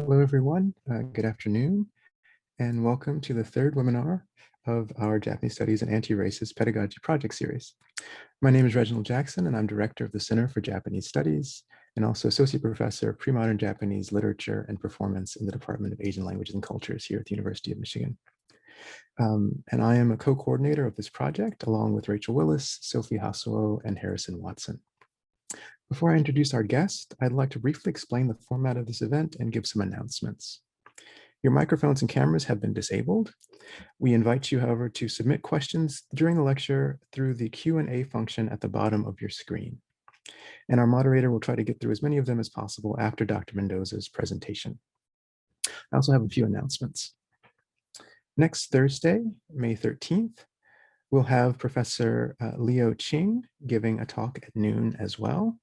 Hello, everyone. Good afternoon, and welcome to the third webinar of our Japanese Studies and Anti-Racist Pedagogy project series. My name is Reginald Jackson, and I'm director of the Center for Japanese Studies and also associate professor of pre-modern Japanese literature and performance in the Department of Asian Languages and Cultures here at the University of Michigan. And I am a co-coordinator of this project, along with Rachel Willis, Sophie Hasuo, and Harrison Watson. Before I introduce our guest, I'd like to briefly explain the format of this event and give some announcements. Your microphones and cameras have been disabled. We invite you, however, to submit questions during the lecture through the Q&A function at the bottom of your screen. And our moderator will try to get through as many of them as possible after Dr. Mendoza's presentation. I also have a few announcements. Next Thursday, May 13th, we'll have Professor Leo Ching giving a talk at noon as well.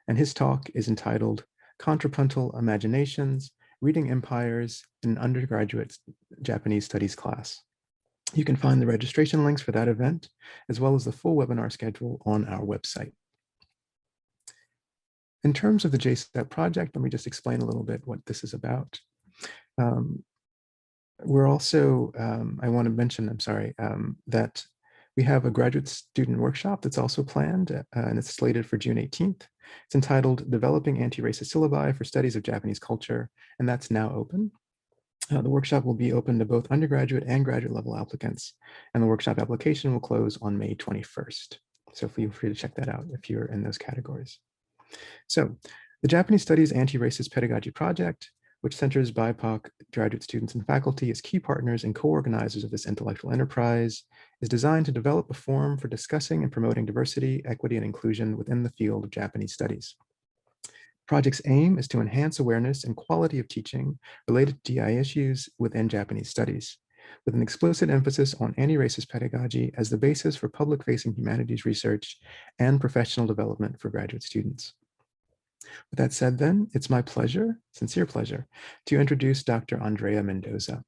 And his talk is entitled Contrapuntal Imaginations, Reading Empires in an Undergraduate Japanese Studies Class. You can find the registration links for that event, as well as the full webinar schedule on our website. In terms of the JSTEP project, let me just explain a little bit what this is about. We're also, I want to mention, that we have a graduate student workshop that's also planned, and it's slated for June 18th. It's entitled Developing Anti-Racist Syllabi for Studies of Japanese Culture, and that's now open. The workshop will be open to both undergraduate and graduate level applicants, and the workshop application will close on May 21st. So feel free to check that out if you're in those categories. So the Japanese Studies Anti-Racist Pedagogy Project, which centers BIPOC graduate students and faculty as key partners and co-organizers of this intellectual enterprise, is designed to develop a forum for discussing and promoting diversity, equity, and inclusion within the field of Japanese studies. The project's aim is to enhance awareness and quality of teaching related to DI issues within Japanese studies, with an explicit emphasis on anti-racist pedagogy as the basis for public-facing humanities research and professional development for graduate students. With that said, then, it's my pleasure, sincere pleasure, to introduce Dr. Andrea Mendoza.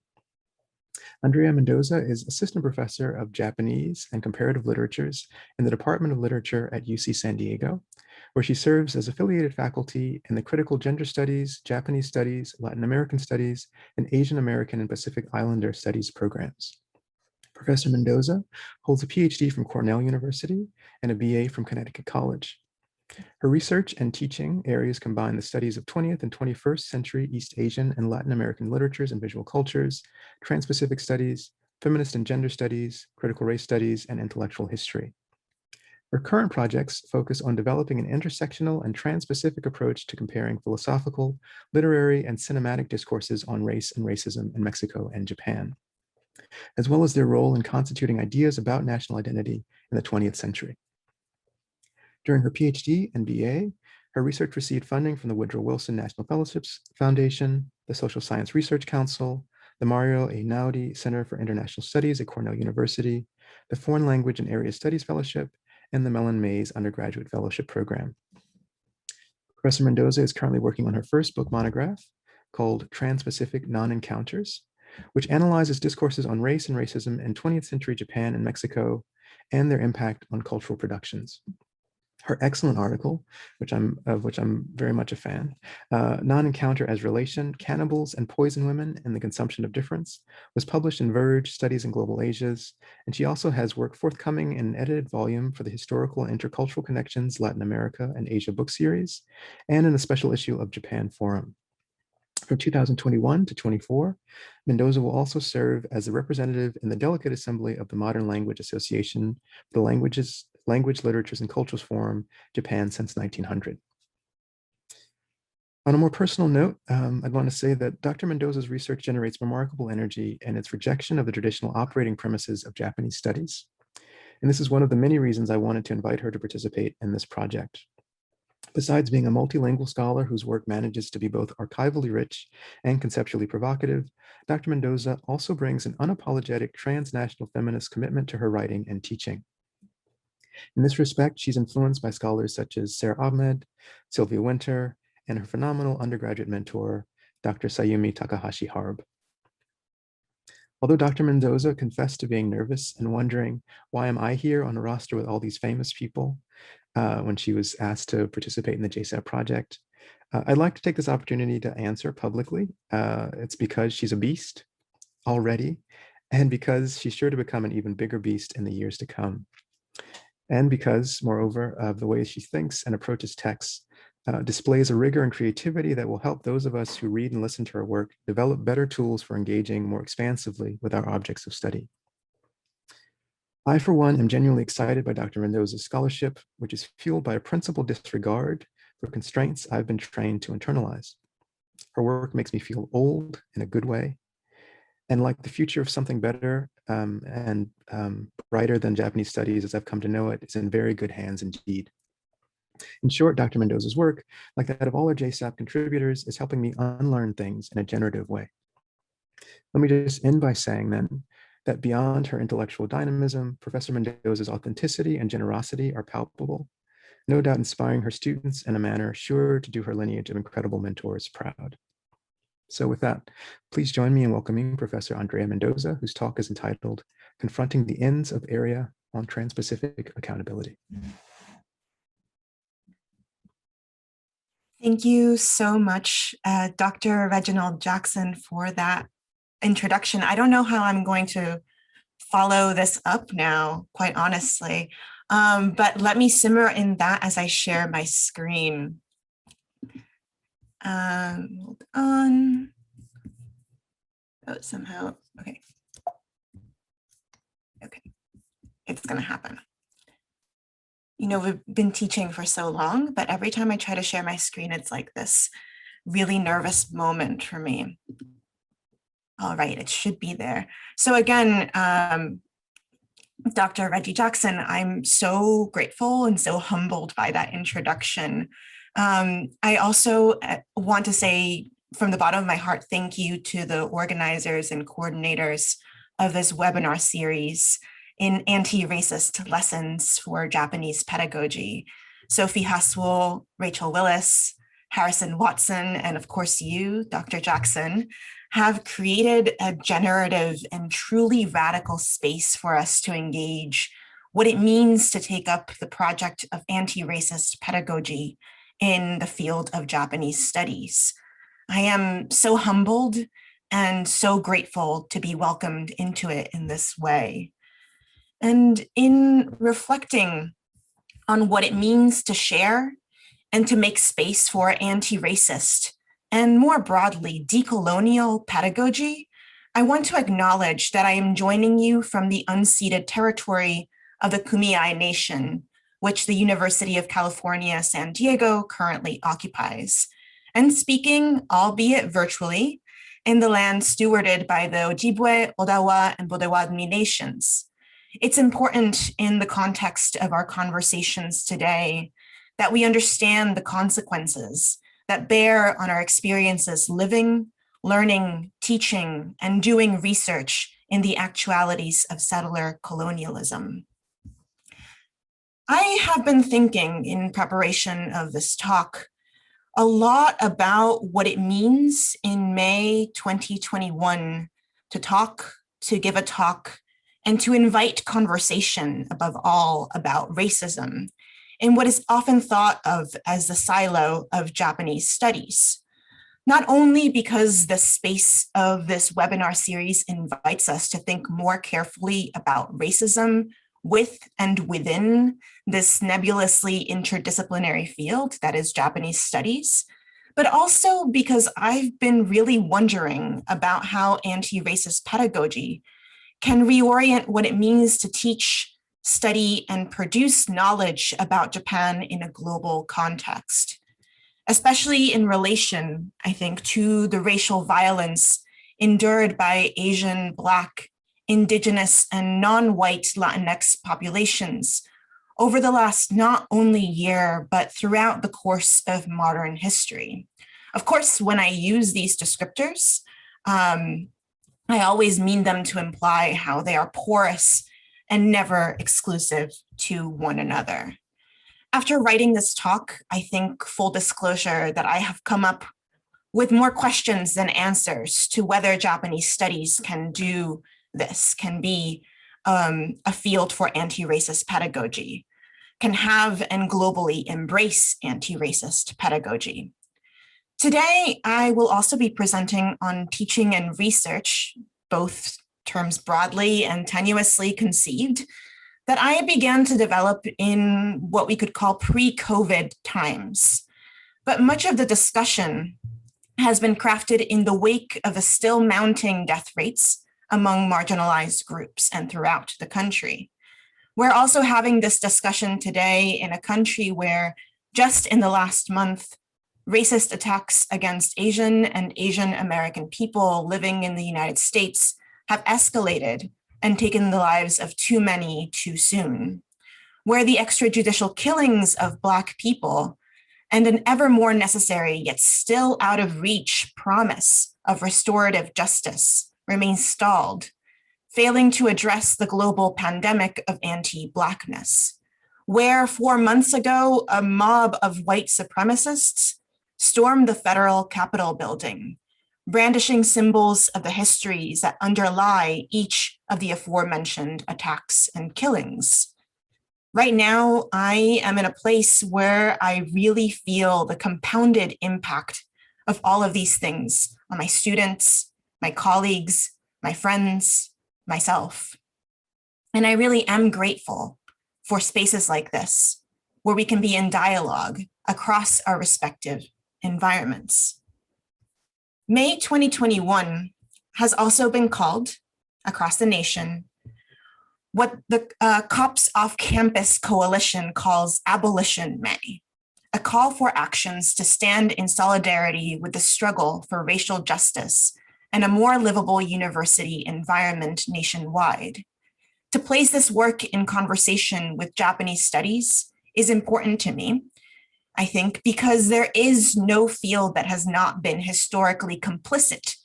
Andrea Mendoza is Assistant Professor of Japanese and Comparative Literatures in the Department of Literature at UC San Diego, where she serves as affiliated faculty in the Critical Gender Studies, Japanese Studies, Latin American Studies, and Asian American and Pacific Islander Studies programs. Professor Mendoza holds a PhD from Cornell University and a BA from Connecticut College. Her research and teaching areas combine the studies of 20th and 21st century East Asian and Latin American literatures and visual cultures, Transpacific studies, feminist and gender studies, critical race studies, and intellectual history. Her current projects focus on developing an intersectional and transpacific approach to comparing philosophical, literary, and cinematic discourses on race and racism in Mexico and Japan, as well as their role in constituting ideas about national identity in the 20th century. During her PhD and BA, her research received funding from the Woodrow Wilson National Fellowships Foundation, the Social Science Research Council, the Mario Einaudi Center for International Studies at Cornell University, the Foreign Language and Area Studies Fellowship, and the Mellon Mays Undergraduate Fellowship Program. Professor Mendoza is currently working on her first book monograph called Transpacific NonEncounters, which analyzes discourses on race and racism in 20th century Japan and Mexico and their impact on cultural productions. Her excellent article, of which I'm very much a fan, Non-Encounter as Relation, Cannibals and Poison Women and the Consumption of Difference, was published in Verge, Studies in Global Asias, and she also has work forthcoming in an edited volume for the Historical and Intercultural Connections Latin America and Asia book series, and in a special issue of Japan Forum. From 2021 to 24, Mendoza will also serve as a representative in the Delegate Assembly of the Modern Language Association for the Language, Literatures, and Cultures Forum, Japan since 1900. On a more personal note, I'd want to say that Dr. Mendoza's research generates remarkable energy in its rejection of the traditional operating premises of Japanese studies. And this is one of the many reasons I wanted to invite her to participate in this project. Besides being a multilingual scholar whose work manages to be both archivally rich and conceptually provocative, Dr. Mendoza also brings an unapologetic transnational feminist commitment to her writing and teaching. In this respect, she's influenced by scholars such as Sarah Ahmed, Sylvia Winters, and her phenomenal undergraduate mentor, Dr. Sayumi Takahashi Harb. Although Dr. Mendoza confessed to being nervous and wondering, why am I here on a roster with all these famous people, when she was asked to participate in the JSAP project, I'd like to take this opportunity to answer publicly. It's because she's a beast already, and because she's sure to become an even bigger beast in the years to come. And because, moreover, of the ways she thinks and approaches texts, displays a rigor and creativity that will help those of us who read and listen to her work develop better tools for engaging more expansively with our objects of study. I, for one, am genuinely excited by Dr. Mendoza's scholarship, which is fueled by a principled disregard for constraints I've been trained to internalize. Her work makes me feel old in a good way, and like the future of something better and brighter than Japanese studies as I've come to know it, is in very good hands indeed. In short, Dr. Mendoza's work, like that of all our JSAP contributors, is helping me unlearn things in a generative way. Let me just end by saying then that beyond her intellectual dynamism, Professor Mendoza's authenticity and generosity are palpable, no doubt inspiring her students in a manner sure to do her lineage of incredible mentors proud. So with that, please join me in welcoming Professor Andrea Mendoza, whose talk is entitled Confronting the Ends of Area on Transpacific Accountability. Thank you so much, Dr. Reginald Jackson, for that introduction. I don't know how I'm going to follow this up now, quite honestly, but let me simmer in that as I share my screen. Hold on. Oh, somehow, okay. Okay, it's gonna happen. You know, we've been teaching for so long, but every time I try to share my screen, it's like this really nervous moment for me. All right, it should be there. So again, Dr. Reggie Jackson, I'm so grateful and so humbled by that introduction. I also want to say from the bottom of my heart, thank you to the organizers and coordinators of this webinar series in anti-racist lessons for Japanese pedagogy. Sophie Haswell, Rachel Willis, Harrison Watson, and of course you, Dr. Jackson, have created a generative and truly radical space for us to engage what it means to take up the project of anti-racist pedagogy in the field of Japanese studies. I am so humbled and so grateful to be welcomed into it in this way. And in reflecting on what it means to share and to make space for anti-racist and more broadly decolonial pedagogy, I want to acknowledge that I am joining you from the unceded territory of the Kumeyaay Nation, which the University of California, San Diego currently occupies, and speaking, albeit virtually, in the land stewarded by the Ojibwe, Odawa, and Bodewagmi nations. It's important in the context of our conversations today that we understand the consequences that bear on our experiences living, learning, teaching, and doing research in the actualities of settler colonialism. I have been thinking in preparation of this talk a lot about what it means in May 2021 to talk, to give a talk, and to invite conversation above all about racism in what is often thought of as the silo of Japanese studies. Not only because the space of this webinar series invites us to think more carefully about racism with and within this nebulously interdisciplinary field that is Japanese studies, but also because I've been really wondering about how anti-racist pedagogy can reorient what it means to teach, study, and produce knowledge about Japan in a global context, especially in relation, I think, to the racial violence endured by Asian, Black, Indigenous, and non-white Latinx populations over the last not only year, but throughout the course of modern history. Of course, when I use these descriptors, I always mean them to imply how they are porous and never exclusive to one another. After writing this talk, I think, full disclosure, that I have come up with more questions than answers to whether Japanese studies can do this, can be a field for anti-racist pedagogy, can have and globally embrace anti-racist pedagogy. Today, I will also be presenting on teaching and research, both terms broadly and tenuously conceived, that I began to develop in what we could call pre-COVID times. But much of the discussion has been crafted in the wake of the still mounting death rates among marginalized groups and throughout the country. We're also having this discussion today in a country where just in the last month, racist attacks against Asian and Asian American people living in the United States have escalated and taken the lives of too many too soon, where the extrajudicial killings of Black people and an ever more necessary yet still out of reach promise of restorative justice remains stalled, failing to address the global pandemic of anti-Blackness, where 4 months ago, a mob of white supremacists stormed the federal Capitol building, brandishing symbols of the histories that underlie each of the aforementioned attacks and killings. Right now, I am in a place where I really feel the compounded impact of all of these things on my students, my colleagues, my friends, myself. And I really am grateful for spaces like this, where we can be in dialogue across our respective environments. May 2021 has also been called across the nation what the COPS Off-Campus Coalition calls Abolition May, a call for actions to stand in solidarity with the struggle for racial justice and a more livable university environment nationwide. To place this work in conversation with Japanese studies is important to me, I think, because there is no field that has not been historically complicit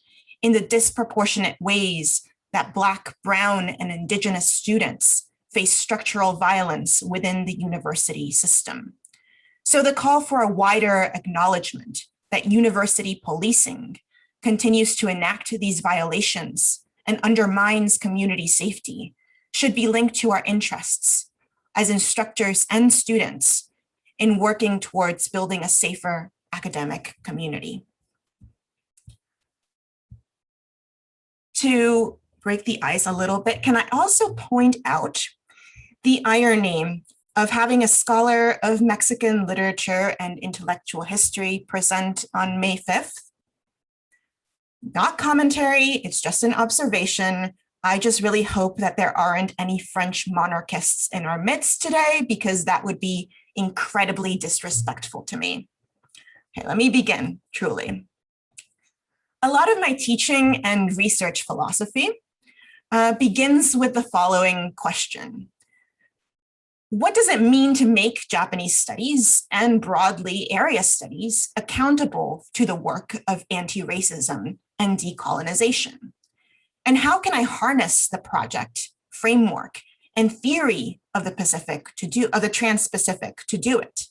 in the disproportionate ways that Black, Brown, and Indigenous students face structural violence within the university system. So the call for a wider acknowledgement that university policing continues to enact these violations and undermines community safety should be linked to our interests as instructors and students in working towards building a safer academic community. To break the ice a little bit, can I also point out the irony of having a scholar of Mexican literature and intellectual history present on May 5th? Not commentary, it's just an observation. I just really hope that there aren't any French monarchists in our midst today, because that would be incredibly disrespectful to me. Okay, let me begin, truly. A lot of my teaching and research philosophy begins with the following question. What does it mean to make Japanese studies and broadly area studies accountable to the work of anti-racism and decolonization? And how can I harness the project, framework, and theory of the Transpacific to do it?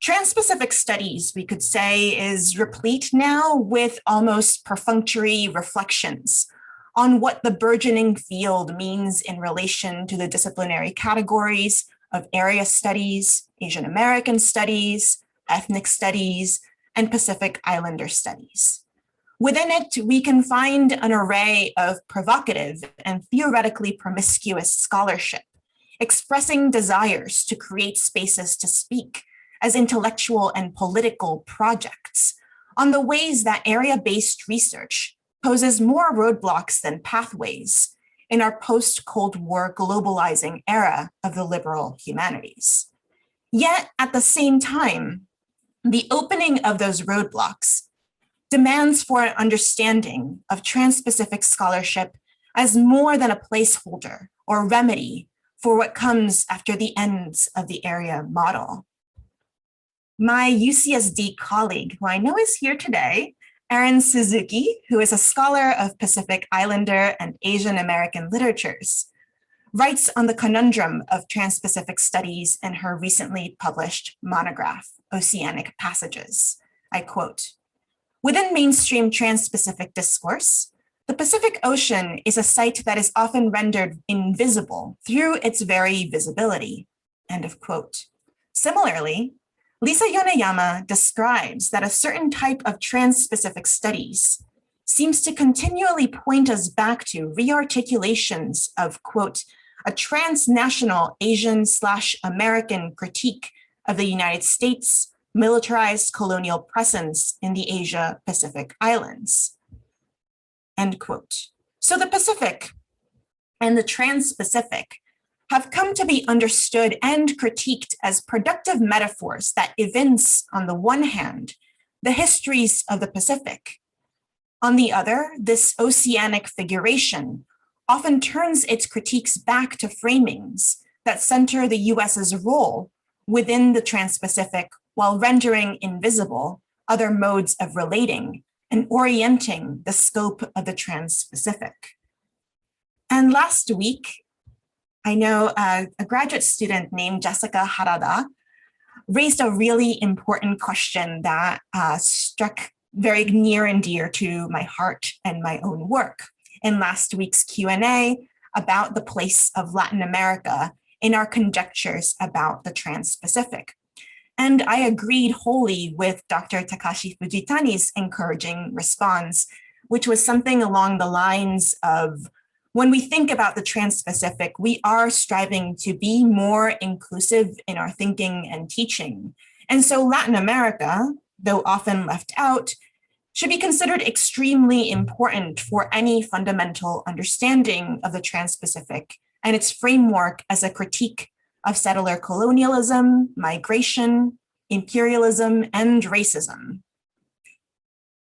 Transpacific studies, we could say, is replete now with almost perfunctory reflections on what the burgeoning field means in relation to the disciplinary categories of area studies, Asian American studies, ethnic studies, and Pacific Islander studies. Within it, we can find an array of provocative and theoretically promiscuous scholarship, expressing desires to create spaces to speak as intellectual and political projects on the ways that area-based research poses more roadblocks than pathways in our post-Cold War globalizing era of the liberal humanities. Yet, at the same time, the opening of those roadblocks demands for an understanding of Transpacific scholarship as more than a placeholder or remedy for what comes after the ends of the area model. My UCSD colleague, who I know is here today, Aaron Suzuki, who is a scholar of Pacific Islander and Asian American literatures, writes on the conundrum of Transpacific studies in her recently published monograph, Oceanic Passages. I quote, "Within mainstream Transpacific discourse, the Pacific Ocean is a site that is often rendered invisible through its very visibility," end of quote. Similarly, Lisa Yoneyama describes that a certain type of trans-specific studies seems to continually point us back to rearticulations of, quote, a transnational Asian/American critique of the United States' militarized colonial presence in the Asia-Pacific Islands, end quote. So the Pacific and the Trans-Pacific have come to be understood and critiqued as productive metaphors that evince, on the one hand, the histories of the Pacific. On the other, this oceanic figuration often turns its critiques back to framings that center the US's role within the Trans-Pacific while rendering invisible other modes of relating and orienting the scope of the Trans-Pacific. And last week, I know a graduate student named Jessica Harada raised a really important question that struck very near and dear to my heart and my own work in last week's Q&A about the place of Latin America in our conjectures about the Trans-Pacific. And I agreed wholly with Dr. Takashi Fujitani's encouraging response, which was something along the lines of, when we think about the Trans-Pacific, we are striving to be more inclusive in our thinking and teaching. And so Latin America, though often left out, should be considered extremely important for any fundamental understanding of the Trans-Pacific and its framework as a critique of settler colonialism, migration, imperialism, and racism.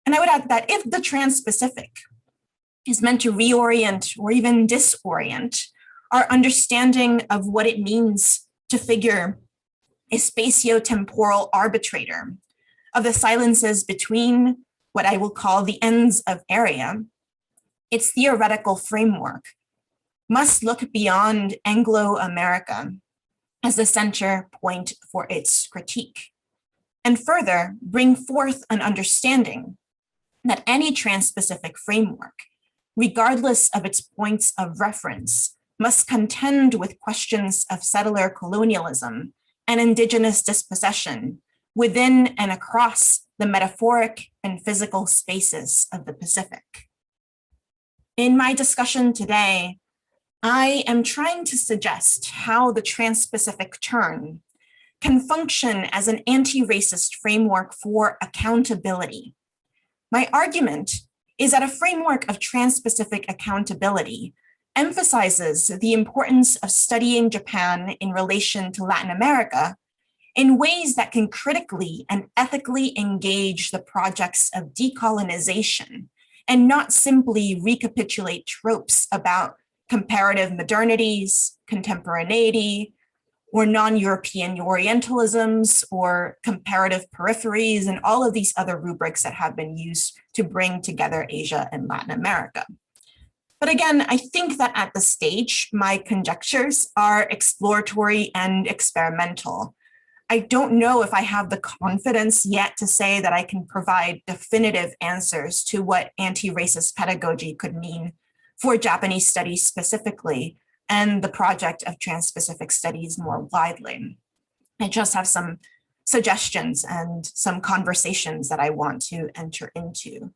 And I would add that if the Trans-Pacific is meant to reorient or even disorient our understanding of what it means to figure a spatio-temporal arbitrator of the silences between what I will call the ends of area, its theoretical framework must look beyond Anglo-America as the center point for its critique, and further bring forth an understanding that any Trans-Pacific framework, regardless of its points of reference, must contend with questions of settler colonialism and indigenous dispossession within and across the metaphoric and physical spaces of the Pacific. In my discussion today, I am trying to suggest how the Trans-Pacific turn can function as an anti-racist framework for accountability. My argument is that a framework of Trans-Pacific accountability emphasizes the importance of studying Japan in relation to Latin America in ways that can critically and ethically engage the projects of decolonization and not simply recapitulate tropes about comparative modernities, contemporaneity, or non-European Orientalisms, or comparative peripheries, and all of these other rubrics that have been used to bring together Asia and Latin America. But again, I think that at this stage, my conjectures are exploratory and experimental. I don't know if I have the confidence yet to say that I can provide definitive answers to what anti-racist pedagogy could mean for Japanese studies specifically, and the project of Trans-Pacific studies more widely. I just have some suggestions and some conversations that I want to enter into.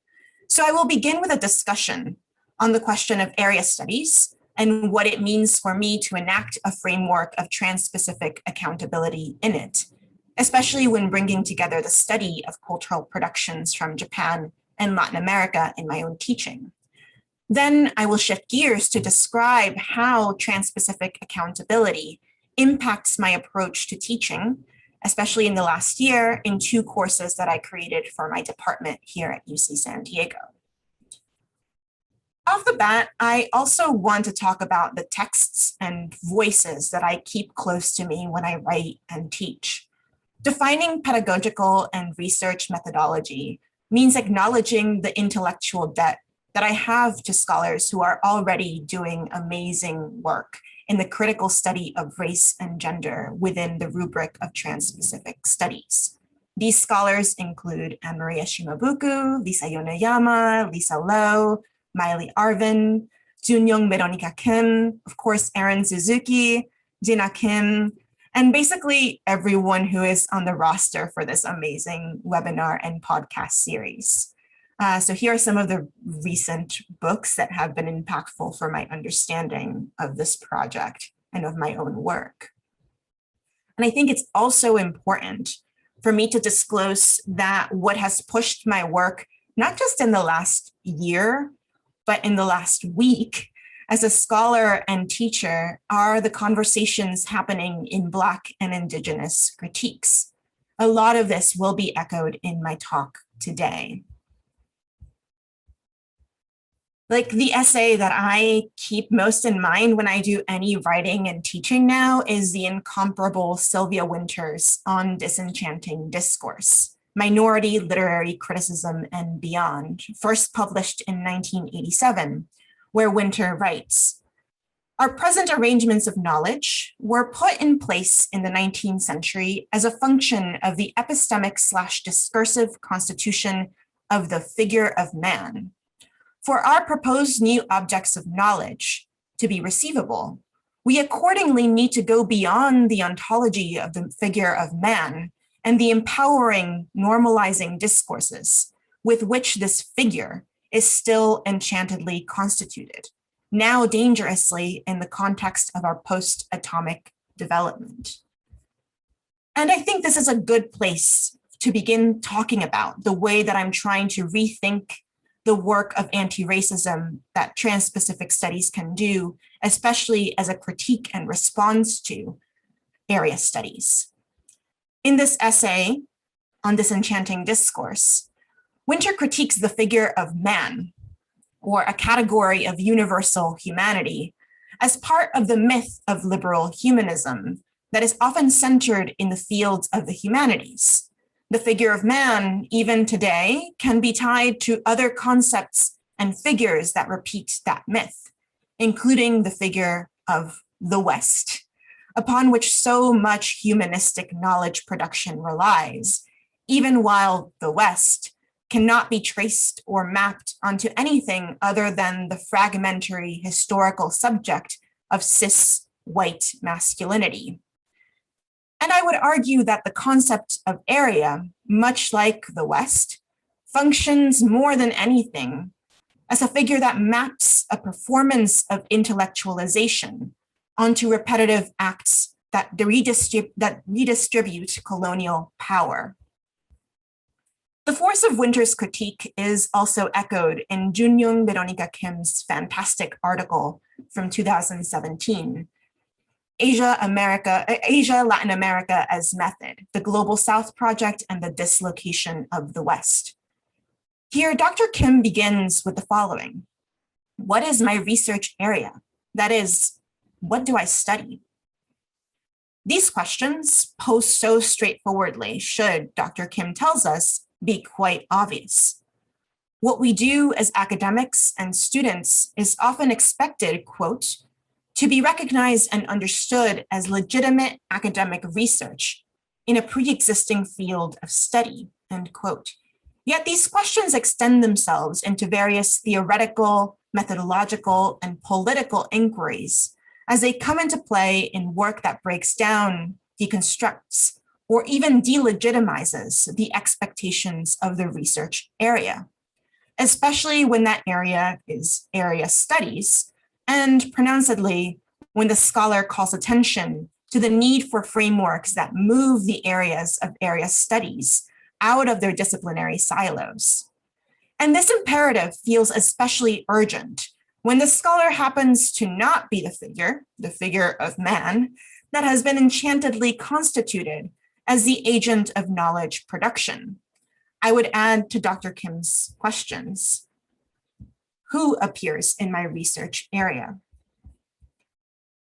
So I will begin with a discussion on the question of area studies and what it means for me to enact a framework of Trans-Pacific accountability in it, especially when bringing together the study of cultural productions from Japan and Latin America in my own teaching. Then I will shift gears to describe how Trans-Pacific accountability impacts my approach to teaching, especially in the last year in 2 courses that I created for my department here at UC San Diego. Off the bat, I also want to talk about the texts and voices that I keep close to me when I write and teach. Defining pedagogical and research methodology means acknowledging the intellectual debt that I have to scholars who are already doing amazing work in the critical study of race and gender within the rubric of Trans-Pacific studies. These scholars include Anne-Maria Shimabuku, Lisa Yoneyama, Lisa Lowe, Miley Arvin, Junyoung Veronica Kim, of course, Aaron Suzuki, Jina Kim, and basically everyone who is on the roster for this amazing webinar and podcast series. So here are some of the recent books that have been impactful for my understanding of this project and of my own work. And I think it's also important for me to disclose that what has pushed my work, not just in the last year, but in the last week, as a scholar and teacher, are the conversations happening in Black and Indigenous critiques. A lot of this will be echoed in my talk today. Like the essay that I keep most in mind when I do any writing and teaching now is the incomparable Sylvia Winters on Disenchanting Discourse, Minority Literary Criticism and Beyond, first published in 1987, where Winter writes, "Our present arrangements of knowledge were put in place in the 19th century as a function of the epistemic/discursive constitution of the figure of man. For our proposed new objects of knowledge to be receivable, we accordingly need to go beyond the ontology of the figure of man and the empowering, normalizing discourses with which this figure is still enchantedly constituted, now dangerously in the context of our post-atomic development." And I think this is a good place to begin talking about the way that I'm trying to rethink the work of anti-racism that Transpacific studies can do, especially as a critique and response to area studies. In this essay on Disenchanting Discourse, Winter critiques the figure of man, or a category of universal humanity, as part of the myth of liberal humanism that is often centered in the fields of the humanities. The figure of man, even today, can be tied to other concepts and figures that repeat that myth, including the figure of the West, upon which so much humanistic knowledge production relies, even while the West cannot be traced or mapped onto anything other than the fragmentary historical subject of cis white masculinity. And I would argue that the concept of area, much like the West, functions more than anything as a figure that maps a performance of intellectualization onto repetitive acts that redistribute colonial power. The force of Winter's critique is also echoed in Junyoung Veronica Kim's fantastic article from 2017, Asia, Latin America as Method, the Global South Project and the Dislocation of the West. Here, Dr. Kim begins with the following: what is my research area? That is, what do I study? These questions, posed so straightforwardly, should, Dr. Kim tells us, be quite obvious. What we do as academics and students is often expected, quote, to be recognized and understood as legitimate academic research in a pre-existing field of study, end quote. Yet these questions extend themselves into various theoretical, methodological, and political inquiries as they come into play in work that breaks down, deconstructs, or even delegitimizes the expectations of the research area, especially when that area is area studies, and pronouncedly when the scholar calls attention to the need for frameworks that move the areas of area studies out of their disciplinary silos. And this imperative feels especially urgent when the scholar happens to not be the figure of man, that has been enchantedly constituted as the agent of knowledge production. I would add to Dr. Kim's questions: who appears in my research area?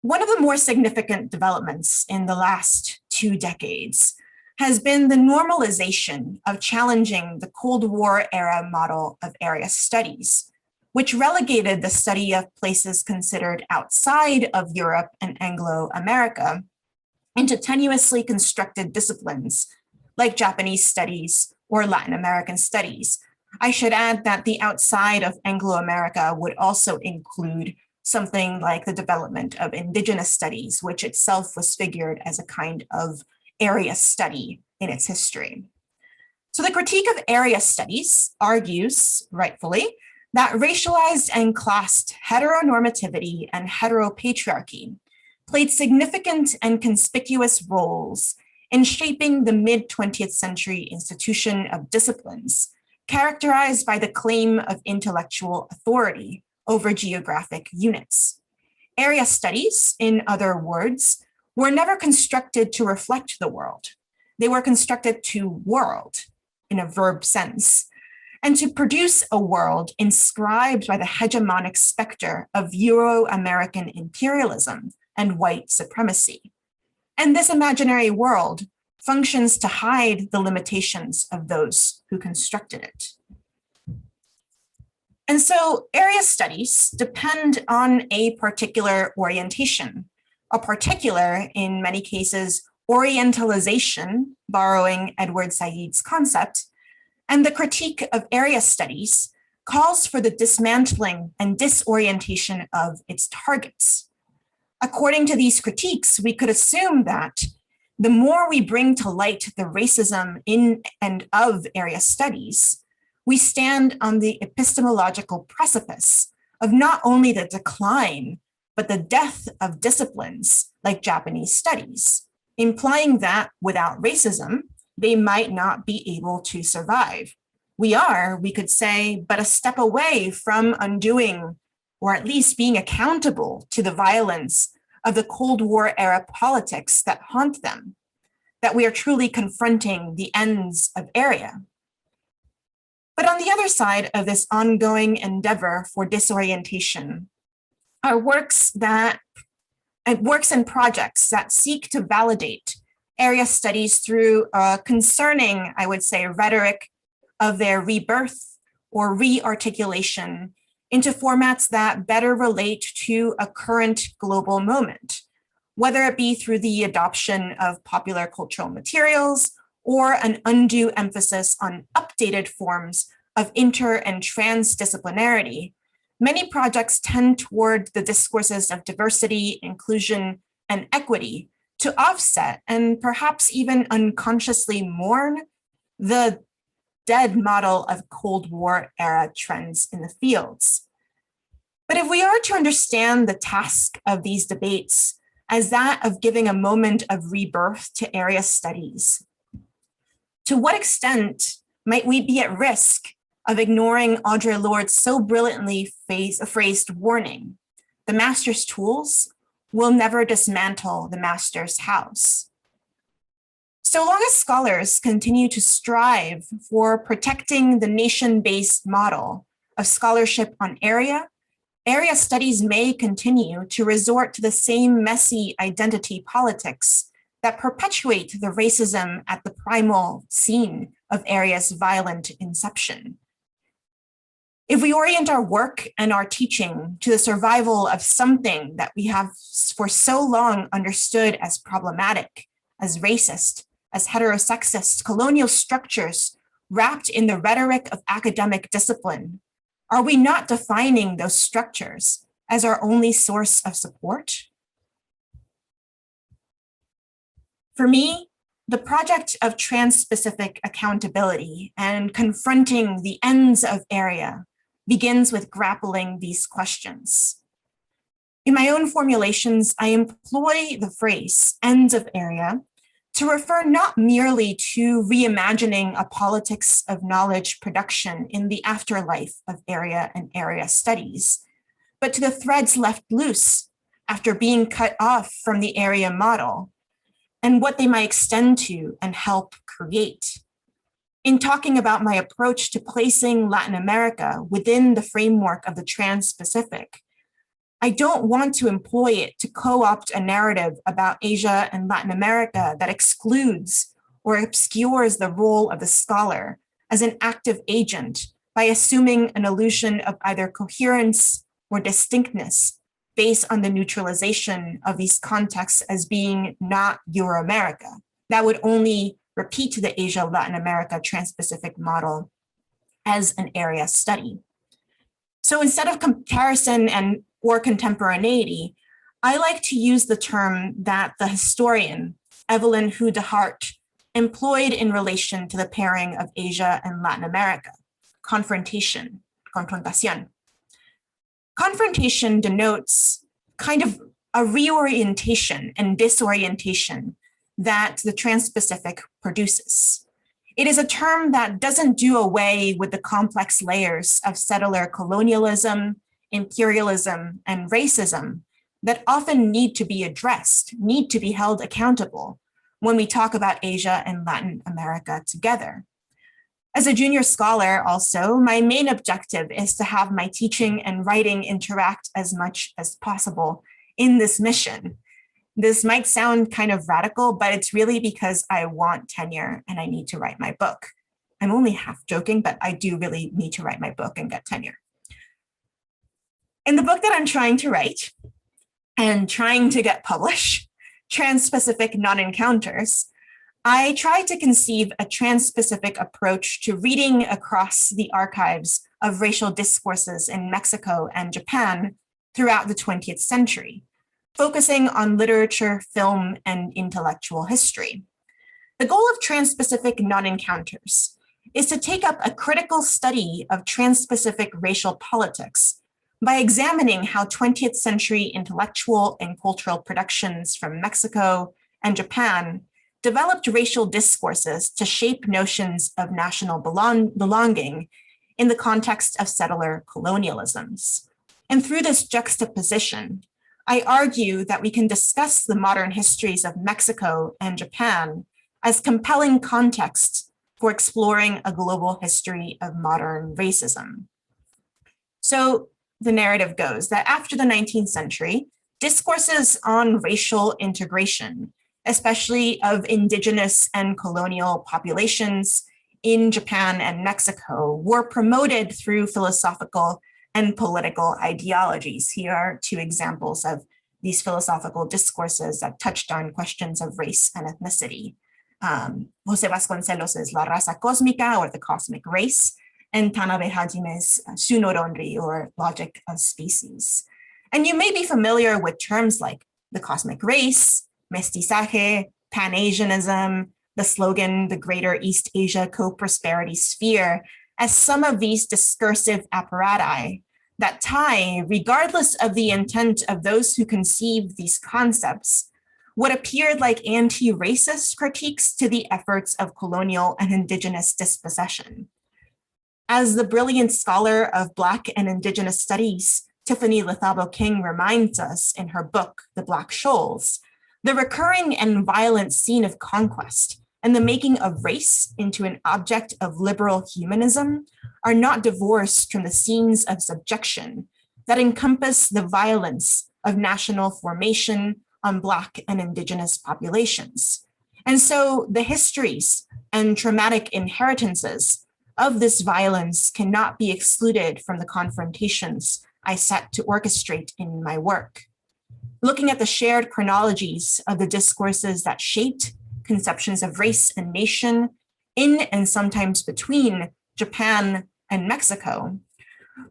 One of the more significant developments in the last 2 decades has been the normalization of challenging the Cold War era model of area studies, which relegated the study of places considered outside of Europe and Anglo-America into tenuously constructed disciplines like Japanese studies or Latin American studies. I should add that the outside of Anglo-America would also include something like the development of indigenous studies, which itself was figured as a kind of area study in its history. So the critique of area studies argues, rightfully, that racialized and classed heteronormativity and heteropatriarchy played significant and conspicuous roles in shaping the mid-20th century institution of disciplines, characterized by the claim of intellectual authority over geographic units. Area studies, in other words, were never constructed to reflect the world. They were constructed to world, in a verb sense, and to produce a world inscribed by the hegemonic specter of Euro-American imperialism and white supremacy. And this imaginary world functions to hide the limitations of those who constructed it. And so area studies depend on a particular orientation, a particular, in many cases, orientalization, borrowing Edward Said's concept, and the critique of area studies calls for the dismantling and disorientation of its targets. According to these critiques, we could assume that the more we bring to light the racism in and of area studies, we stand on the epistemological precipice of not only the decline, but the death of disciplines like Japanese studies, implying that without racism, they might not be able to survive. We are, we could say, but a step away from undoing, or at least being accountable to the violence of the Cold War era politics that haunt them, that we are truly confronting the ends of area. But on the other side of this ongoing endeavor for disorientation are works and projects that seek to validate area studies through a concerning, I would say, rhetoric of their rebirth or re-articulation into formats that better relate to a current global moment, whether it be through the adoption of popular cultural materials or an undue emphasis on updated forms of inter and transdisciplinarity. Many projects tend toward the discourses of diversity, inclusion, and equity to offset and perhaps even unconsciously mourn the dead model of Cold War era trends in the fields. But if we are to understand the task of these debates as that of giving a moment of rebirth to area studies, to what extent might we be at risk of ignoring Audre Lorde's so brilliantly phrased warning? The master's tools will never dismantle the master's house. So long as scholars continue to strive for protecting the nation-based model of scholarship on area studies may continue to resort to the same messy identity politics that perpetuate the racism at the primal scene of area's violent inception. If we orient our work and our teaching to the survival of something that we have for so long understood as problematic, as racist, as heterosexist colonial structures wrapped in the rhetoric of academic discipline, are we not defining those structures as our only source of support? For me, the project of Transpacific accountability and confronting the ends of area begins with grappling these questions. In my own formulations, I employ the phrase ends of area to refer not merely to reimagining a politics of knowledge production in the afterlife of area and area studies, but to the threads left loose after being cut off from the area model and what they might extend to and help create. In talking about my approach to placing Latin America within the framework of the Trans-Pacific, I don't want to employ it to co-opt a narrative about Asia and Latin America that excludes or obscures the role of the scholar as an active agent by assuming an illusion of either coherence or distinctness based on the neutralization of these contexts as being not Euro-America. That would only repeat the Asia-Latin America Trans-Pacific model as an area study. So instead of comparison and or contemporaneity, I like to use the term that the historian Evelyn Hu de Hart employed in relation to the pairing of Asia and Latin America, confrontation, confrontación. Confrontation denotes kind of a reorientation and disorientation that the Transpacific produces. It is a term that doesn't do away with the complex layers of settler colonialism, imperialism, and racism that often need to be addressed, need to be held accountable when we talk about Asia and Latin America together. As a junior scholar also, my main objective is to have my teaching and writing interact as much as possible in this mission. This might sound kind of radical, but it's really because I want tenure and I need to write my book. I'm only half joking, but I do really need to write my book and get tenure. In the book that I'm trying to write and trying to get published, Transpacific NonEncounters, I try to conceive a Transpacific approach to reading across the archives of racial discourses in Mexico and Japan throughout the 20th century, focusing on literature, film, and intellectual history. The goal of Transpacific NonEncounters is to take up a critical study of Transpacific racial politics by examining how 20th century intellectual and cultural productions from Mexico and Japan developed racial discourses to shape notions of national belonging in the context of settler colonialisms. And through this juxtaposition, I argue that we can discuss the modern histories of Mexico and Japan as compelling contexts for exploring a global history of modern racism. So the narrative goes that after the 19th century, discourses on racial integration, especially of indigenous and colonial populations in Japan and Mexico, were promoted through philosophical and political ideologies. Here are two examples of these philosophical discourses that touched on questions of race and ethnicity. Jose Vasconcelos's La Raza Cósmica, or the Cosmic Race, and Tanabe Hajime's Sunoronri, or Logic of Species. And you may be familiar with terms like the cosmic race, mestizaje, Pan-Asianism, the slogan, the Greater East Asia Co-Prosperity Sphere, as some of these discursive apparati that tie, regardless of the intent of those who conceive these concepts, what appeared like anti-racist critiques to the efforts of colonial and indigenous dispossession. As the brilliant scholar of Black and Indigenous Studies, Tiffany Lethabo King, reminds us in her book, The Black Shoals, the recurring and violent scene of conquest and the making of race into an object of liberal humanism are not divorced from the scenes of subjection that encompass the violence of national formation on Black and Indigenous populations. And so the histories and traumatic inheritances of this violence cannot be excluded from the confrontations I set to orchestrate in my work. Looking at the shared chronologies of the discourses that shaped conceptions of race and nation in and sometimes between Japan and Mexico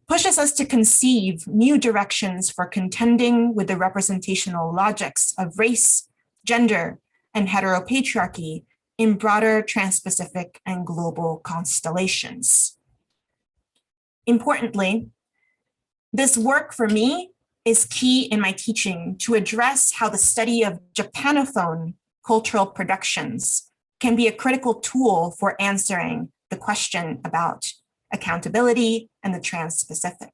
pushes us to conceive new directions for contending with the representational logics of race, gender, and heteropatriarchy in broader Transpacific and global constellations. Importantly, this work for me is key in my teaching to address how the study of Japanophone cultural productions can be a critical tool for answering the question about accountability and the Transpacific.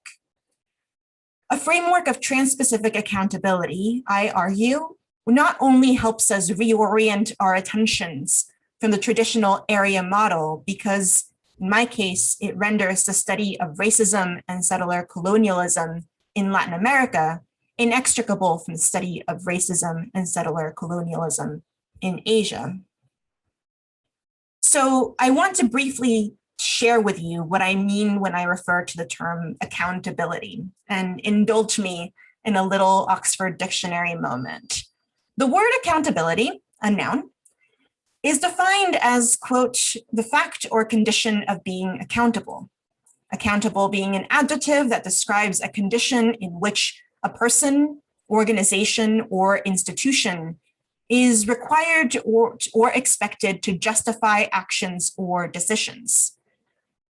A framework of Transpacific accountability, I argue, not only helps us reorient our attentions from the traditional area model, because in my case, it renders the study of racism and settler colonialism in Latin America inextricable from the study of racism and settler colonialism in Asia. So I want to briefly share with you what I mean when I refer to the term accountability, and indulge me in a little Oxford Dictionary moment. The word accountability, a noun, is defined as, quote, the fact or condition of being accountable. Accountable being an adjective that describes a condition in which a person, organization, or institution is required or expected to justify actions or decisions.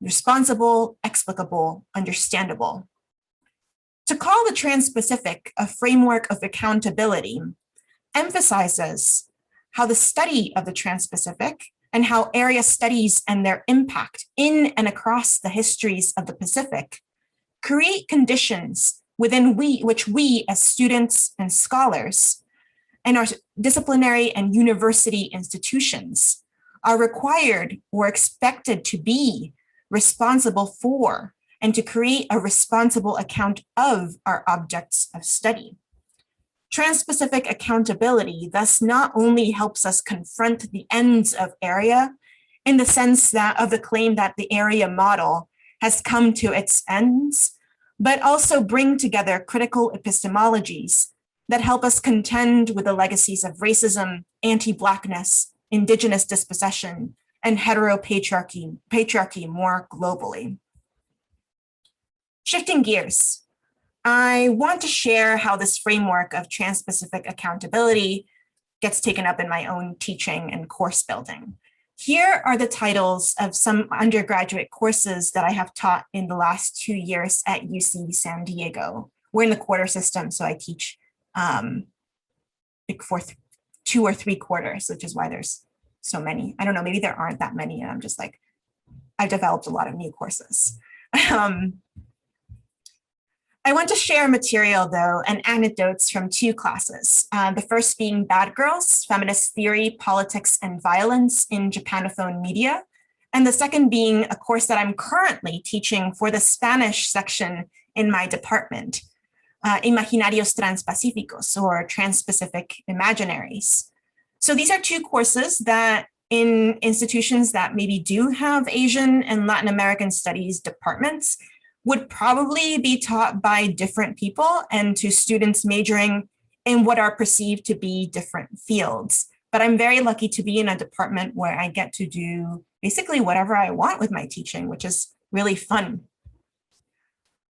Responsible, explicable, understandable. To call the Transpacific a framework of accountability emphasizes how the study of the Transpacific and how area studies and their impact in and across the histories of the Pacific create conditions within which we as students and scholars and our disciplinary and university institutions are required or expected to be responsible for and to create a responsible account of our objects of study. Transpacific accountability thus not only helps us confront the ends of area in the sense that of the claim that the area model has come to its ends, but also bring together critical epistemologies that help us contend with the legacies of racism, anti-Blackness, indigenous dispossession, and patriarchy more globally. Shifting gears, I want to share how this framework of Transpacific accountability gets taken up in my own teaching and course building. Here are the titles of some undergraduate courses that I have taught in the last 2 years at UC San Diego. We're in the quarter system, so I teach for 2 or 3 quarters, which is why there's so many. I don't know, maybe there aren't that many, and I'm just like, I've developed a lot of new courses. I want to share material, though, and anecdotes from 2 classes. The first being Bad Girls, Feminist Theory, Politics, and Violence in Japanophone Media. And the second being a course that I'm currently teaching for the Spanish section in my department, Imaginarios Transpacíficos, or Transpacific Imaginaries. So these are 2 courses that in institutions that maybe do have Asian and Latin American studies departments would probably be taught by different people and to students majoring in what are perceived to be different fields. But I'm very lucky to be in a department where I get to do basically whatever I want with my teaching, which is really fun.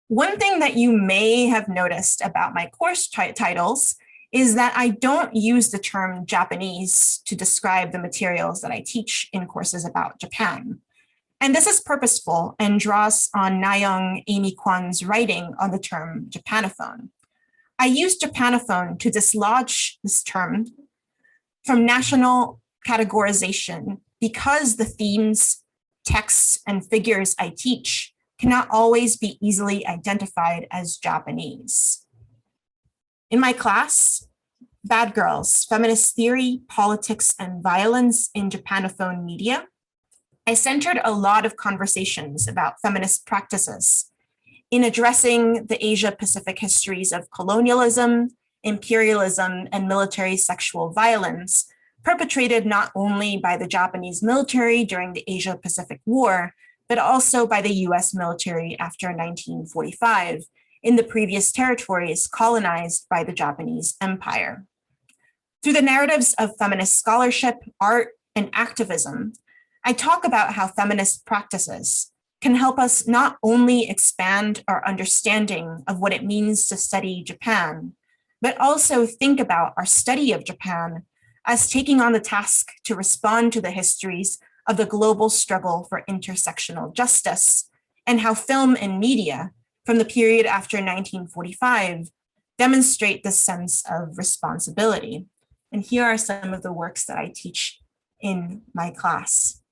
One thing that you may have noticed about my course titles is that I don't use the term Japanese to describe the materials that I teach in courses about Japan. And this is purposeful and draws on Nayoung Amy Kwan's writing on the term Japanophone. I use Japanophone to dislodge this term from national categorization because the themes, texts, and figures I teach cannot always be easily identified as Japanese. In my class, Bad Girls, Feminist Theory, Politics, and Violence in Japanophone Media, I centered a lot of conversations about feminist practices in addressing the Asia-Pacific histories of colonialism, imperialism, and military sexual violence perpetrated not only by the Japanese military during the Asia-Pacific War, but also by the US military after 1945 in the previous territories colonized by the Japanese Empire. Through the narratives of feminist scholarship, art, and activism, I talk about how feminist practices can help us not only expand our understanding of what it means to study Japan, but also think about our study of Japan as taking on the task to respond to the histories of the global struggle for intersectional justice, and how film and media from the period after 1945 demonstrate this sense of responsibility. And here are some of the works that I teach in my class.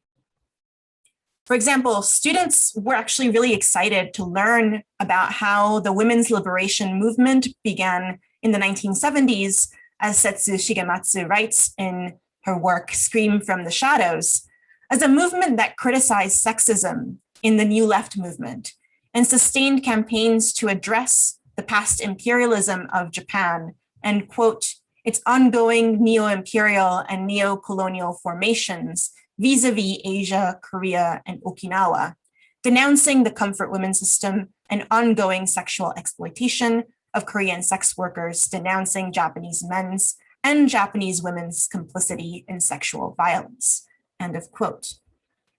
For example, students were actually really excited to learn about how the women's liberation movement began in the 1970s, as Setsu Shigematsu writes in her work, Scream from the Shadows, as a movement that criticized sexism in the New Left movement and sustained campaigns to address the past imperialism of Japan and, quote, its ongoing neo-imperial and neo-colonial formations vis-a-vis Asia, Korea, and Okinawa, denouncing the comfort women system and ongoing sexual exploitation of Korean sex workers, denouncing Japanese men's and Japanese women's complicity in sexual violence, end of quote.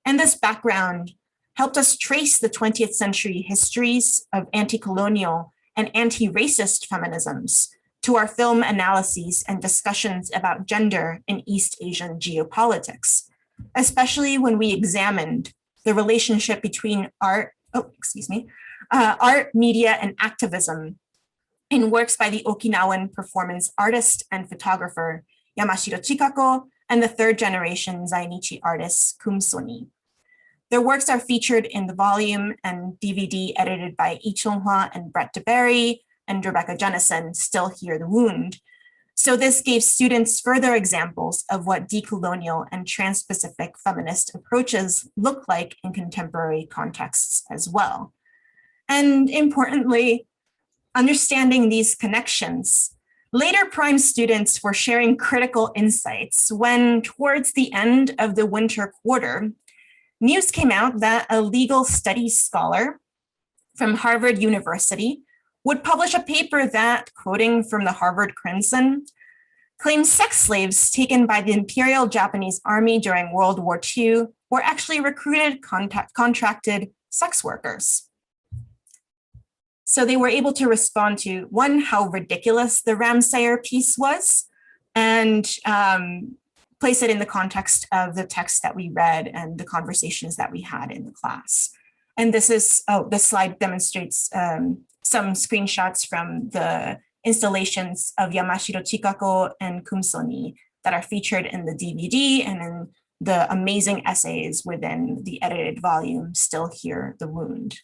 And this background helped us trace the 20th century histories of anti-colonial and anti-racist feminisms to our film analyses and discussions about gender in East Asian geopolitics, especially when we examined the relationship between art, media, and activism in works by the Okinawan performance artist and photographer Yamashiro Chikako and the third generation Zainichi artist Kumsoni. Their works are featured in the volume and DVD edited by Lee Chung-hwa and Brett DeBerry and Rebecca Jennison, Still Hear the Wound. So this gave students further examples of what decolonial and transpacific feminist approaches look like in contemporary contexts as well. And importantly, understanding these connections later primed students for sharing critical insights when, towards the end of the winter quarter, news came out that a legal studies scholar from Harvard University would publish a paper that, quoting from the Harvard Crimson, claims sex slaves taken by the Imperial Japanese Army during World War II were actually recruited contracted sex workers. So they were able to respond to, one, how ridiculous the Ramsayer piece was, and place it in the context of the text that we read and the conversations that we had in the class. And this slide demonstrates some screenshots from the installations of Yamashiro Chikako and Kumsoni that are featured in the DVD and in the amazing essays within the edited volume, Still Hear the Wound.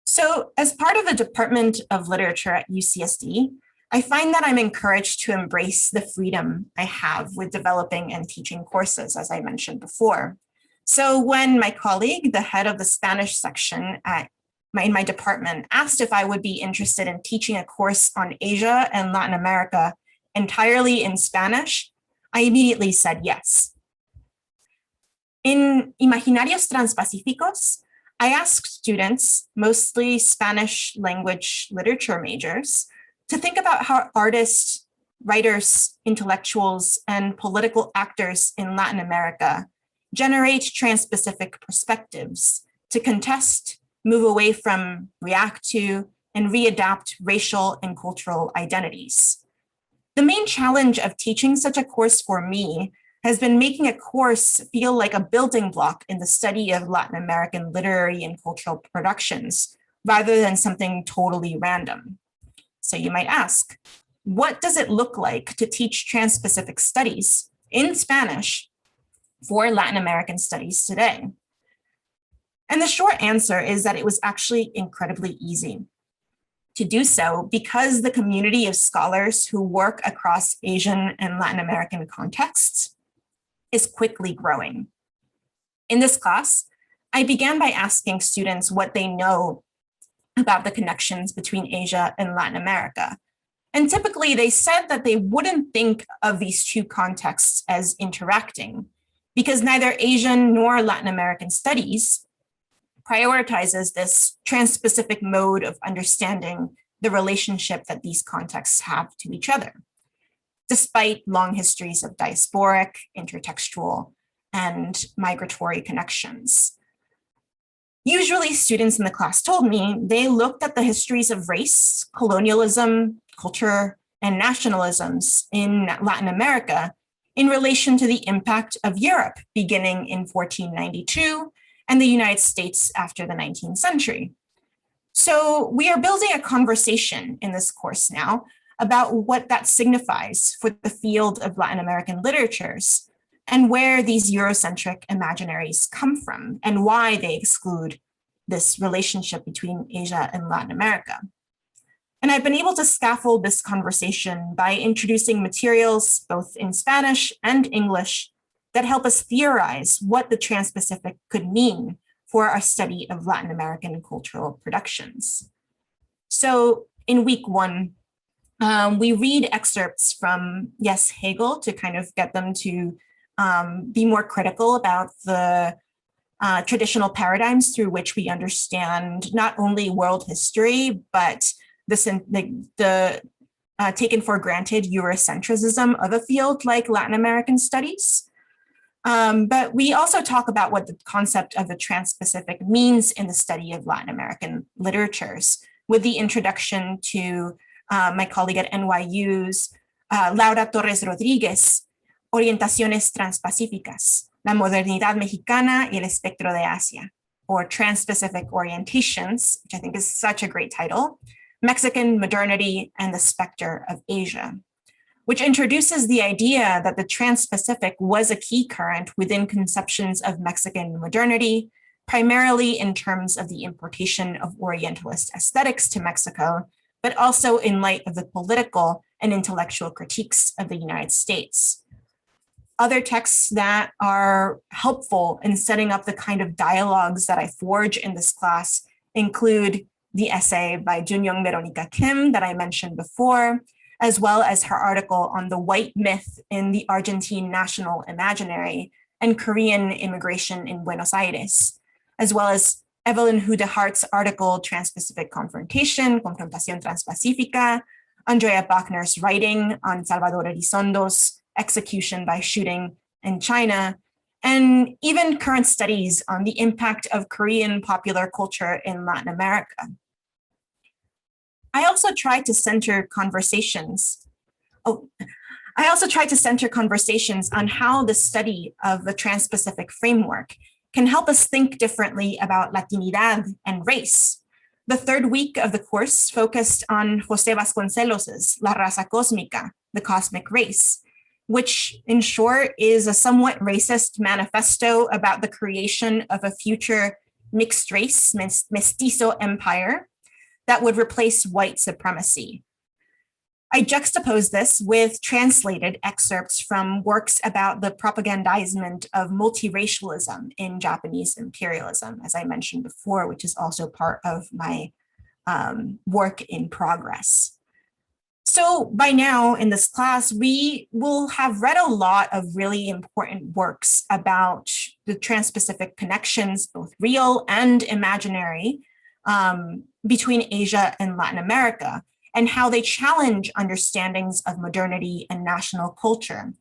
So as part of the Department of Literature at UCSD, I find that I'm encouraged to embrace the freedom I have with developing and teaching courses, as I mentioned before. So when my colleague, the head of the Spanish section in my department, asked if I would be interested in teaching a course on Asia and Latin America entirely in Spanish, I immediately said yes. In Imaginarios Transpacíficos, I asked students, mostly Spanish language literature majors, to think about how artists, writers, intellectuals, and political actors in Latin America generate transpacific perspectives to contest, move away from, react to, and readapt racial and cultural identities. The main challenge of teaching such a course for me has been making a course feel like a building block in the study of Latin American literary and cultural productions, rather than something totally random. So you might ask, what does it look like to teach Transpacific studies in Spanish for Latin American studies today? And the short answer is that it was actually incredibly easy to do so because the community of scholars who work across Asian and Latin American contexts is quickly growing. In this class, I began by asking students what they know about the connections between Asia and Latin America. And typically they said that they wouldn't think of these two contexts as interacting because neither Asian nor Latin American studies prioritizes this transpacific mode of understanding the relationship that these contexts have to each other, despite long histories of diasporic, intertextual, and migratory connections. Usually students in the class told me they looked at the histories of race, colonialism, culture, and nationalisms in Latin America in relation to the impact of Europe beginning in 1492 and the United States after the 19th century. So we are building a conversation in this course now about what that signifies for the field of Latin American literatures and where these Eurocentric imaginaries come from and why they exclude this relationship between Asia and Latin America. And I've been able to scaffold this conversation by introducing materials both in Spanish and English that help us theorize what the Transpacific could mean for our study of Latin American cultural productions. So in week one, we read excerpts from Hegel to kind of get them to be more critical about the traditional paradigms through which we understand not only world history, but the taken for granted Eurocentrism of a field like Latin American studies. But we also talk about what the concept of the Transpacific means in the study of Latin American literatures, with the introduction to my colleague at NYU's Laura Torres Rodriguez, Orientaciones Transpacíficas, la modernidad mexicana y el espectro de Asia, or Transpacific Orientations, which I think is such a great title, Mexican Modernity and the Specter of Asia, which introduces the idea that the Transpacific was a key current within conceptions of Mexican modernity, primarily in terms of the importation of Orientalist aesthetics to Mexico, but also in light of the political and intellectual critiques of the United States. Other texts that are helpful in setting up the kind of dialogues that I forge in this class include the essay by Junyoung Veronica Kim that I mentioned before, as well as her article on the white myth in the Argentine national imaginary and Korean immigration in Buenos Aires, as well as Evelyn Hudehart's article, Transpacific Confrontation, Confrontación Transpacífica, Andrea Bachner's writing on Salvador Elizondo's execution by shooting in China, and even current studies on the impact of Korean popular culture in Latin America. I also try to center conversations on how the study of the Trans-Pacific framework can help us think differently about Latinidad and race. The third week of the course focused on José Vasconcelos's La Raza Cósmica, the Cosmic Race, which in short is a somewhat racist manifesto about the creation of a future mixed race, mestizo empire that would replace white supremacy. I juxtapose this with translated excerpts from works about the propagandizement of multiracialism in Japanese imperialism, as I mentioned before, which is also part of my work in progress. So by now in this class, we will have read a lot of really important works about the Trans-Pacific connections, both real and imaginary, between Asia and Latin America, and how they challenge understandings of modernity and national culture,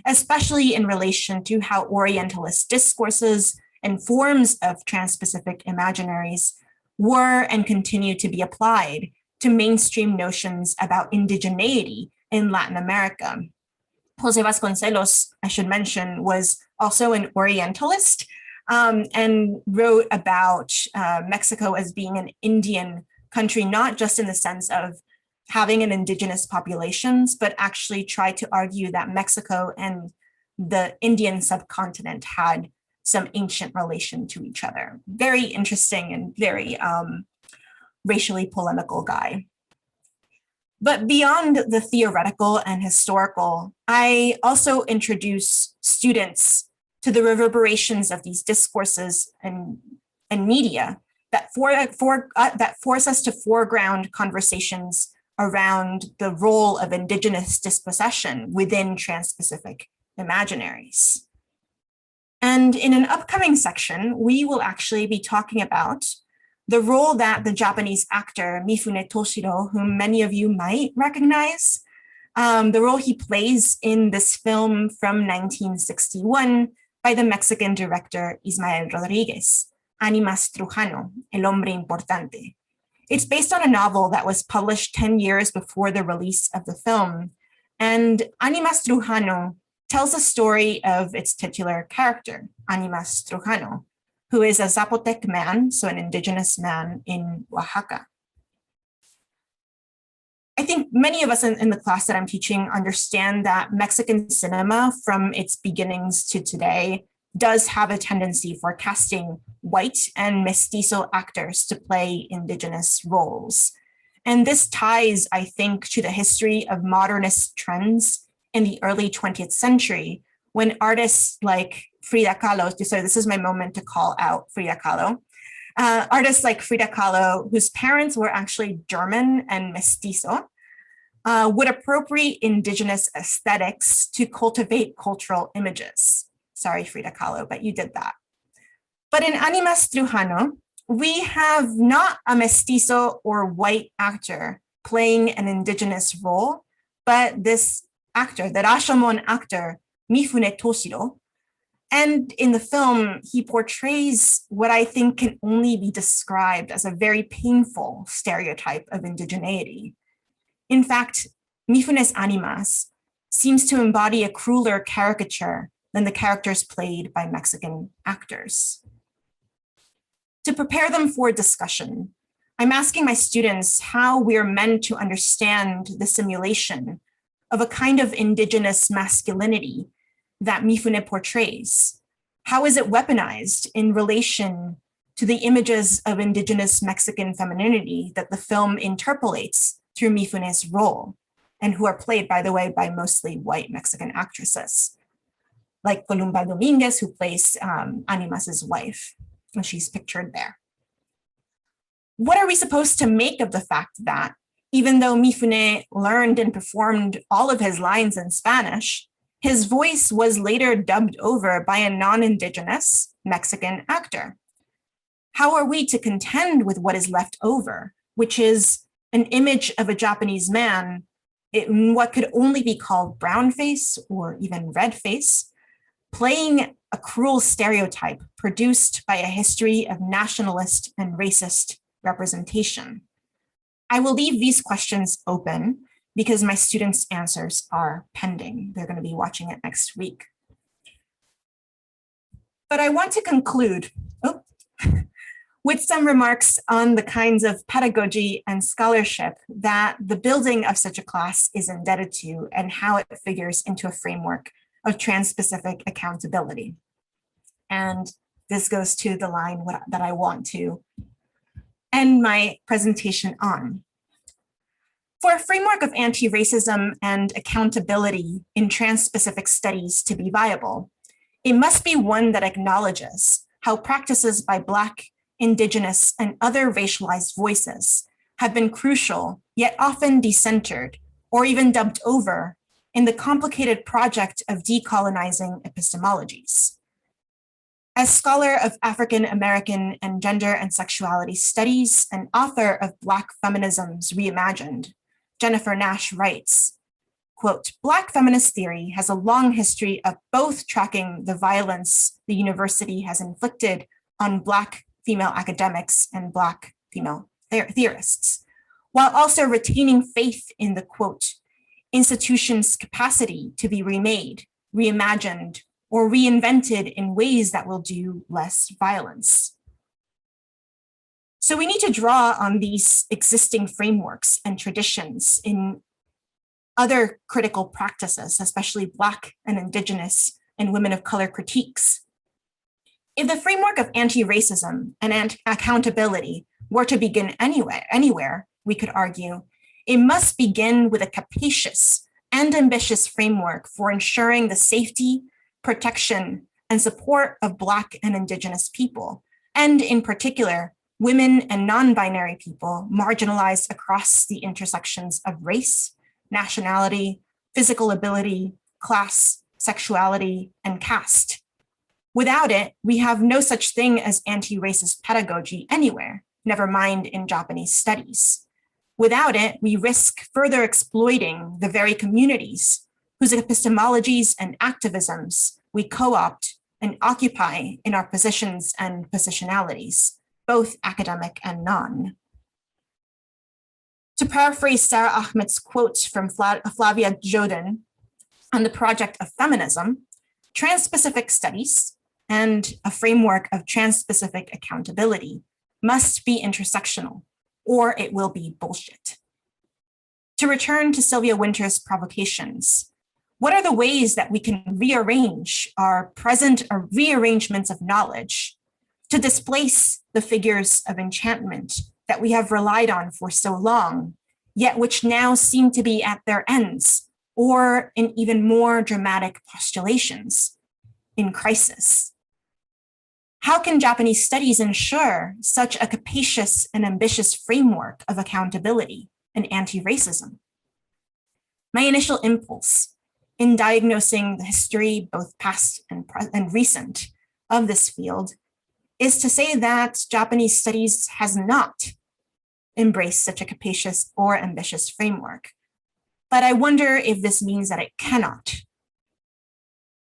especially in relation to how Orientalist discourses and forms of Trans-Pacific imaginaries were and continue to be applied to mainstream notions about indigeneity in Latin America. José Vasconcelos, I should mention, was also an Orientalist and wrote about Mexico as being an Indian country, not just in the sense of having an indigenous populations, but actually tried to argue that Mexico and the Indian subcontinent had some ancient relation to each other. Very interesting and very racially polemical guy. But beyond the theoretical and historical, I also introduce students to the reverberations of these discourses and media that force us to foreground conversations around the role of indigenous dispossession within Trans-Pacific imaginaries. And in an upcoming section, we will actually be talking about the role that the Japanese actor Mifune Toshiro, whom many of you might recognize, the role he plays in this film from 1961 by the Mexican director Ismael Rodriguez, Animas Trujano, El Hombre Importante. It's based on a novel that was published 10 years before the release of the film, and Animas Trujano tells the story of its titular character, Animas Trujano, who is a Zapotec man, so an indigenous man in Oaxaca. I think many of us in the class that I'm teaching understand that Mexican cinema from its beginnings to today does have a tendency for casting white and mestizo actors to play indigenous roles. And this ties, I think, to the history of modernist trends in the early 20th century, when artists like Frida Kahlo, so this is my moment to call out Frida Kahlo, artists like Frida Kahlo, whose parents were actually German and mestizo, would appropriate indigenous aesthetics to cultivate cultural images. Sorry, Frida Kahlo, but you did that. But in Animas Trujano, we have not a mestizo or white actor playing an indigenous role, but this actor, the Rashomon actor, Mifune Toshiro, And in the film, he portrays what I think can only be described as a very painful stereotype of indigeneity. In fact, Mifune's Animas seems to embody a crueler caricature than the characters played by Mexican actors. To prepare them for discussion, I'm asking my students how we're meant to understand the simulation of a kind of indigenous masculinity that Mifune portrays. How is it weaponized in relation to the images of indigenous Mexican femininity that the film interpolates through Mifune's role, and who are played, by the way, by mostly white Mexican actresses, like Columba Dominguez, who plays Animas's wife, and she's pictured there. What are we supposed to make of the fact that, even though Mifune learned and performed all of his lines in Spanish, his voice was later dubbed over by a non-indigenous Mexican actor? How are we to contend with what is left over, which is an image of a Japanese man in what could only be called brown face or even red face, playing a cruel stereotype produced by a history of nationalist and racist representation? I will leave these questions open because my students' answers are pending. They're going to be watching it next week. But I want to conclude with some remarks on the kinds of pedagogy and scholarship that the building of such a class is indebted to and how it figures into a framework of Transpacific accountability. And this goes to the line that I want to end my presentation on. For a framework of anti-racism and accountability in Transpacific studies to be viable, it must be one that acknowledges how practices by Black, Indigenous, and other racialized voices have been crucial, yet often decentered, or even dubbed over in the complicated project of decolonizing epistemologies. As scholar of African American and gender and sexuality studies and author of Black Feminisms Reimagined, Jennifer Nash writes, quote, Black feminist theory has a long history of both tracking the violence the university has inflicted on Black female academics and Black female theorists, while also retaining faith in the, quote, institution's capacity to be remade, reimagined, or reinvented in ways that will do less violence. So we need to draw on these existing frameworks and traditions in other critical practices, especially Black and Indigenous and women of color critiques. If the framework of anti-racism and accountability were to begin anywhere, we could argue, it must begin with a capacious and ambitious framework for ensuring the safety, protection, and support of Black and Indigenous people, and in particular, women and non-binary people marginalized across the intersections of race, nationality, physical ability, class, sexuality, and caste. Without it, we have no such thing as anti-racist pedagogy anywhere, never mind in Japanese studies. Without it, we risk further exploiting the very communities whose epistemologies and activisms we co-opt and occupy in our positions and positionalities, both academic and non. To paraphrase Sarah Ahmed's quote from Flavia Joden on the project of feminism, Transpacific studies and a framework of Transpacific accountability must be intersectional, or it will be bullshit. To return to Sylvia Winters' provocations, what are the ways that we can rearrange our present rearrangements of knowledge to displace the figures of enchantment that we have relied on for so long, yet which now seem to be at their ends, or in even more dramatic postulations, in crisis? How can Japanese studies ensure such a capacious and ambitious framework of accountability and anti-racism? My initial impulse in diagnosing the history, both past and recent, of this field is to say that Japanese studies has not embraced such a capacious or ambitious framework. But I wonder if this means that it cannot.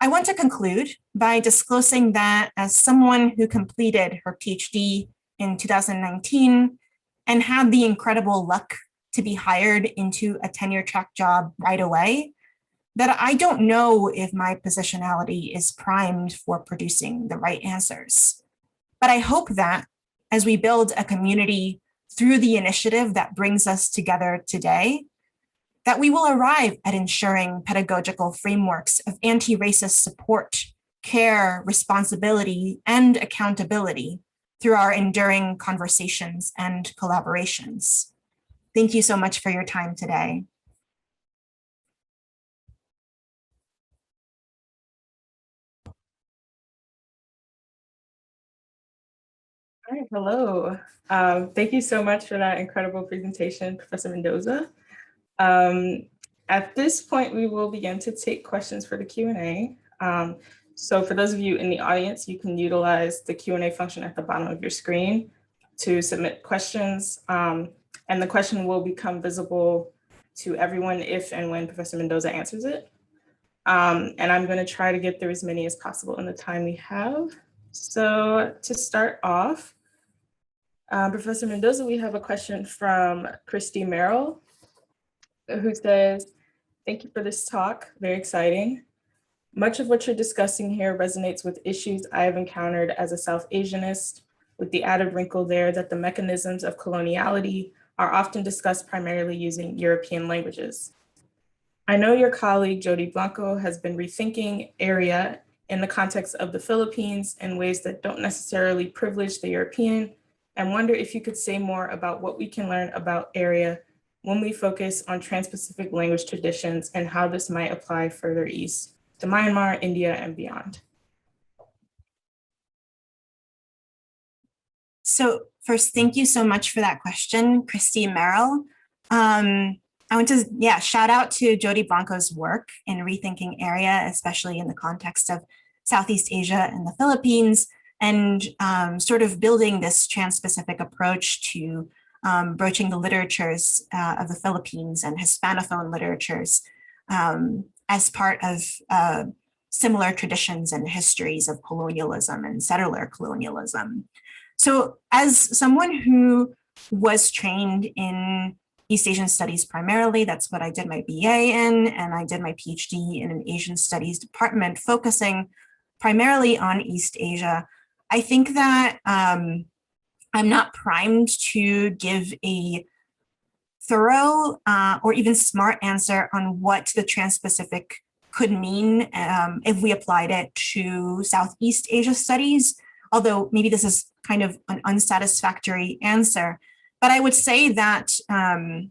I want to conclude by disclosing that as someone who completed her PhD in 2019 and had the incredible luck to be hired into a tenure track job right away, that I don't know if my positionality is primed for producing the right answers. But I hope that as we build a community through the initiative that brings us together today, that we will arrive at ensuring pedagogical frameworks of anti-racist support, care, responsibility, and accountability through our enduring conversations and collaborations. Thank you so much for your time today. All right, hello. Thank you so much for that incredible presentation, Professor Mendoza. At this point, we will begin to take questions for the Q&A. So for those of you in the audience, you can utilize the Q&A function at the bottom of your screen to submit questions. And the question will become visible to everyone if and when Professor Mendoza answers it. And I'm going to try to get through as many as possible in the time we have. So to start off, Professor Mendoza, we have a question from Christy Merrill, who says, thank you for this talk, very exciting. Much of what you're discussing here resonates with issues I have encountered as a South Asianist, with the added wrinkle there that the mechanisms of coloniality are often discussed primarily using European languages. I know your colleague, Jody Blanco, has been rethinking area in the context of the Philippines in ways that don't necessarily privilege the European, and wonder if you could say more about what we can learn about area when we focus on Trans-Pacific language traditions and how this might apply further east to Myanmar, India, and beyond. So first, thank you so much for that question, Christy Merrill. I want to, shout out to Jody Blanco's work in rethinking area, especially in the context of Southeast Asia and the Philippines, and sort of building this trans-Pacific approach to broaching the literatures of the Philippines and Hispanophone literatures as part of similar traditions and histories of colonialism and settler colonialism. So as someone who was trained in East Asian studies primarily, that's what I did my BA in, and I did my PhD in an Asian studies department focusing primarily on East Asia. I think that I'm not primed to give a thorough or even smart answer on what the Trans-Pacific could mean if we applied it to Southeast Asia studies, although maybe this is kind of an unsatisfactory answer. But I would say that the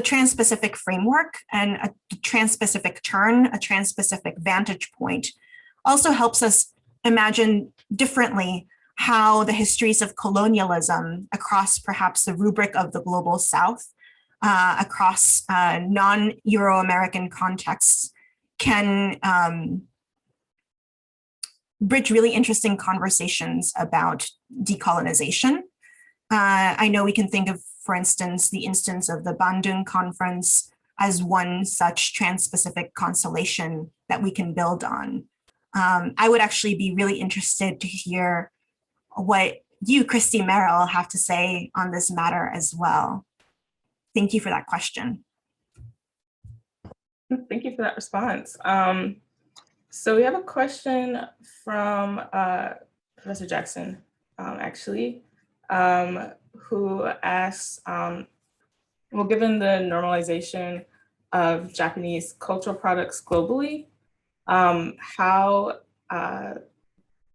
Trans-Pacific framework and a Trans-Pacific turn, a Trans-Pacific vantage point also helps us imagine differently how the histories of colonialism across perhaps the rubric of the global South, across non-Euro-American contexts can bridge really interesting conversations about decolonization. I know we can think of, for instance, the instance of the Bandung Conference as one such Trans-Pacific constellation that we can build on. I would actually be really interested to hear what you, Christy Merrill, have to say on this matter as well. Thank you for that question. Thank you for that response. So we have a question from Professor Jackson, actually, who asks, well, given the normalization of Japanese cultural products globally, how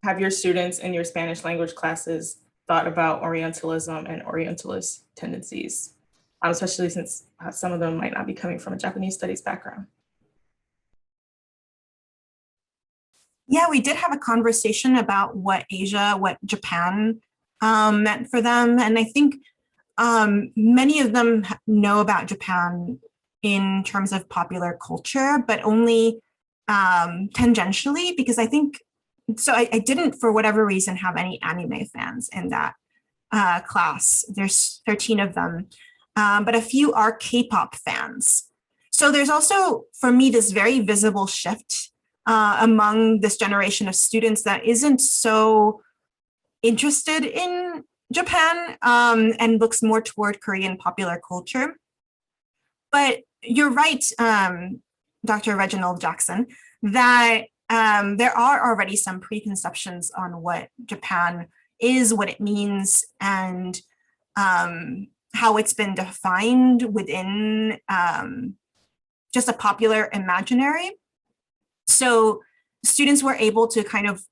have your students in your Spanish language classes thought about Orientalism and Orientalist tendencies, especially since some of them might not be coming from a Japanese studies background? Yeah, we did have a conversation about what Japan meant for them. And I think many of them know about Japan in terms of popular culture, but only tangentially, because I think, so I didn't, for whatever reason, have any anime fans in that class. There's 13 of them, but a few are K-pop fans. So there's also, for me, this very visible shift among this generation of students that isn't so interested in Japan and looks more toward Korean popular culture. But you're right, Dr. Reginald Jackson, that there are already some preconceptions on what Japan is, what it means, and how it's been defined within just a popular imaginary. So students were able to kind of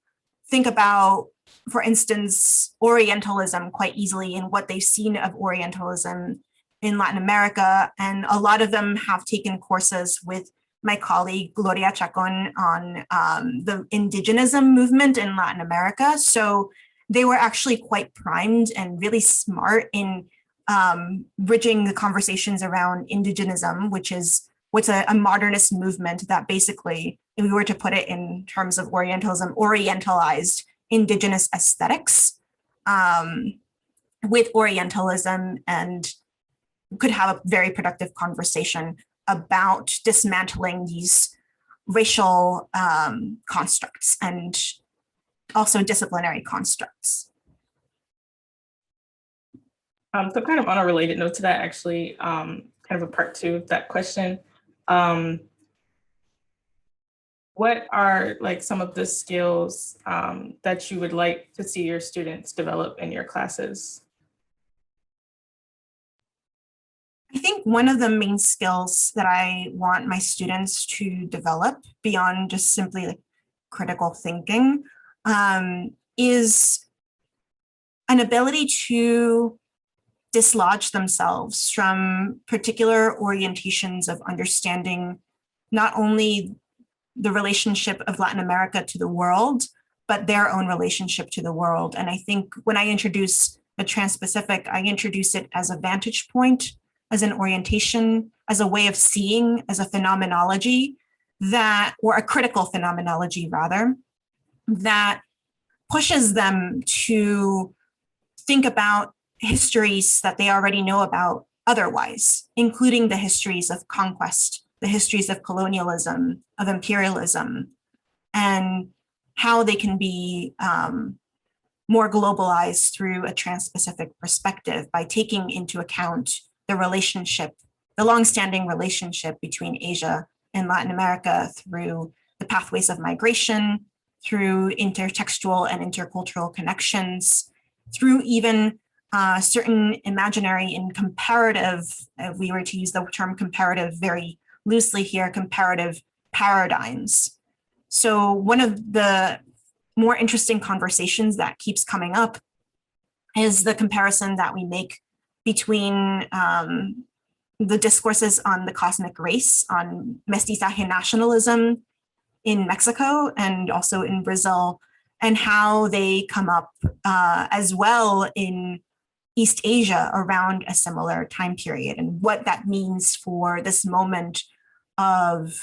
think about, for instance, Orientalism quite easily and what they've seen of Orientalism in Latin America. And a lot of them have taken courses with my colleague Gloria Chacon on the indigenism movement in Latin America. So they were actually quite primed and really smart in bridging the conversations around indigenism, which is what's a modernist movement that basically, if we were to put it in terms of Orientalism, orientalized indigenous aesthetics with Orientalism, and could have a very productive conversation about dismantling these racial constructs and also disciplinary constructs. So kind of on a related note to that, actually, kind of a part two of that question. What are like some of the skills that you would like to see your students develop in your classes? I think one of the main skills that I want my students to develop beyond just simply like critical thinking is an ability to dislodge themselves from particular orientations of understanding not only the relationship of Latin America to the world, but their own relationship to the world. And I think when I introduce the Transpacific, I introduce it as a vantage point, as an orientation, as a way of seeing, as a phenomenology that, or a critical phenomenology rather, that pushes them to think about histories that they already know about otherwise, including the histories of conquest, the histories of colonialism, of imperialism, and how they can be more globalized through a Trans-Pacific perspective by taking into account the relationship, the longstanding relationship between Asia and Latin America through the pathways of migration, through intertextual and intercultural connections, through even certain imaginary and comparative, if we were to use the term comparative very loosely here, comparative paradigms. So one of the more interesting conversations that keeps coming up is the comparison that we make between the discourses on the cosmic race, on mestizaje nationalism in Mexico and also in Brazil, and how they come up as well in East Asia around a similar time period, and what that means for this moment of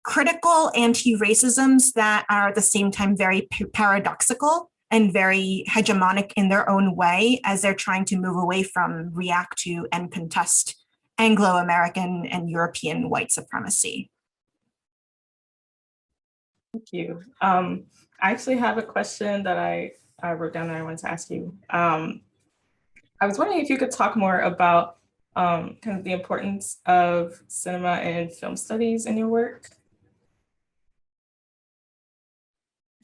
critical anti-racisms that are at the same time very paradoxical and very hegemonic in their own way as they're trying to move away from, react to, and contest Anglo-American and European white supremacy. Thank you. I actually have a question that I wrote down that I wanted to ask you. I was wondering if you could talk more about kind of the importance of cinema and film studies in your work.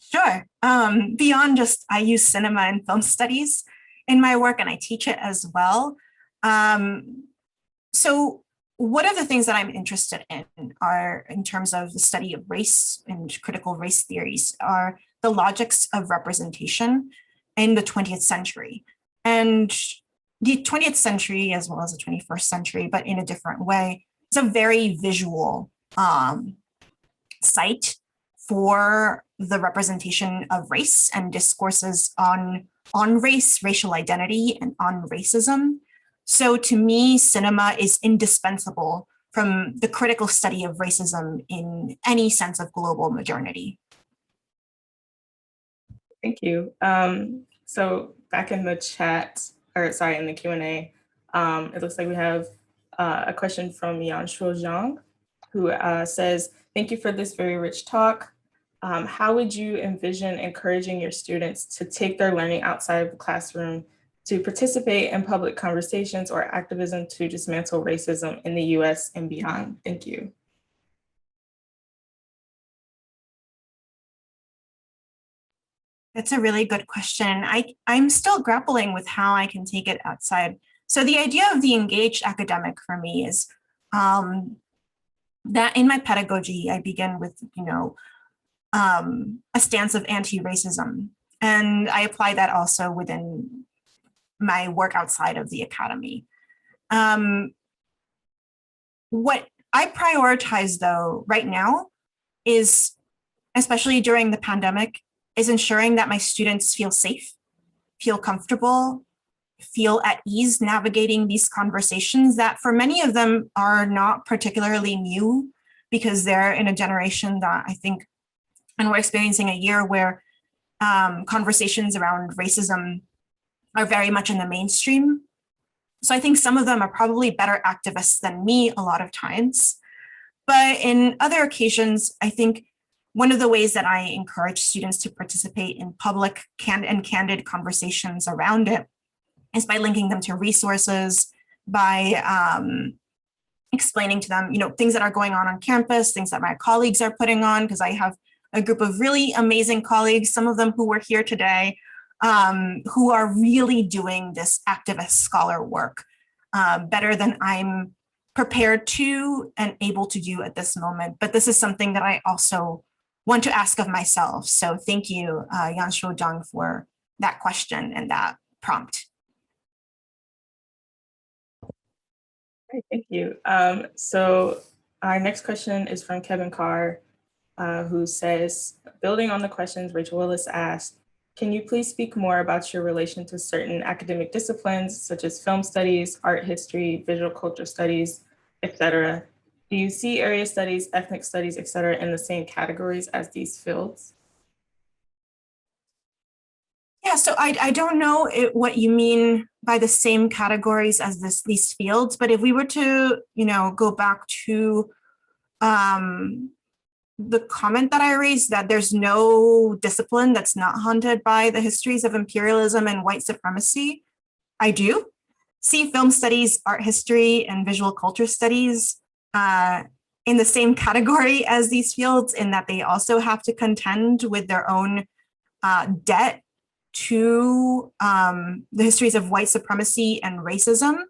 Sure. Beyond just, I use cinema and film studies in my work, and I teach it as well. So one of the things that I'm interested in are, in terms of the study of race and critical race theories, are the logics of representation in the 20th century. And the 20th century, as well as the 21st century, but in a different way, is a very visual site for the representation of race and discourses on race, racial identity, and on racism. So to me, cinema is indispensable from the critical study of racism in any sense of global modernity. Thank you. So back in the chat, or sorry, in the Q&A, it looks like we have a question from Yanshuo Zhang, who says, thank you for this very rich talk. How would you envision encouraging your students to take their learning outside of the classroom to participate in public conversations or activism to dismantle racism in the US and beyond? Thank you. That's a really good question. I'm still grappling with how I can take it outside. So the idea of the engaged academic for me is that in my pedagogy, I begin with, a stance of anti-racism. And I apply that also within my work outside of the academy. What I prioritize though right now is, especially during the pandemic, is ensuring that my students feel safe, feel comfortable, feel at ease navigating these conversations that for many of them are not particularly new because they're in a generation that I think, and we're experiencing a year where conversations around racism are very much in the mainstream. So I think some of them are probably better activists than me a lot of times. But in other occasions, I think one of the ways that I encourage students to participate in public and candid conversations around it is by linking them to resources, by explaining to them, things that are going on campus, things that my colleagues are putting on, because I have a group of really amazing colleagues, some of them who were here today, who are really doing this activist scholar work better than I'm prepared to and able to do at this moment. But this is something that I also want to ask of myself. So thank you, Yanshuo Zhang, for that question and that prompt. Great, thank you. So our next question is from Kevin Carr, who says, building on the questions Rachel Willis asked, can you please speak more about your relation to certain academic disciplines, such as film studies, art history, visual culture studies, etc.? Do you see area studies, ethnic studies, etc., in the same categories as these fields? Yeah, so I don't know what you mean by the same categories as these fields, but if we were to, go back to the comment that I raised that there's no discipline that's not haunted by the histories of imperialism and white supremacy, I do see film studies, art history, and visual culture studies in the same category as these fields, in that they also have to contend with their own debt to the histories of white supremacy and racism.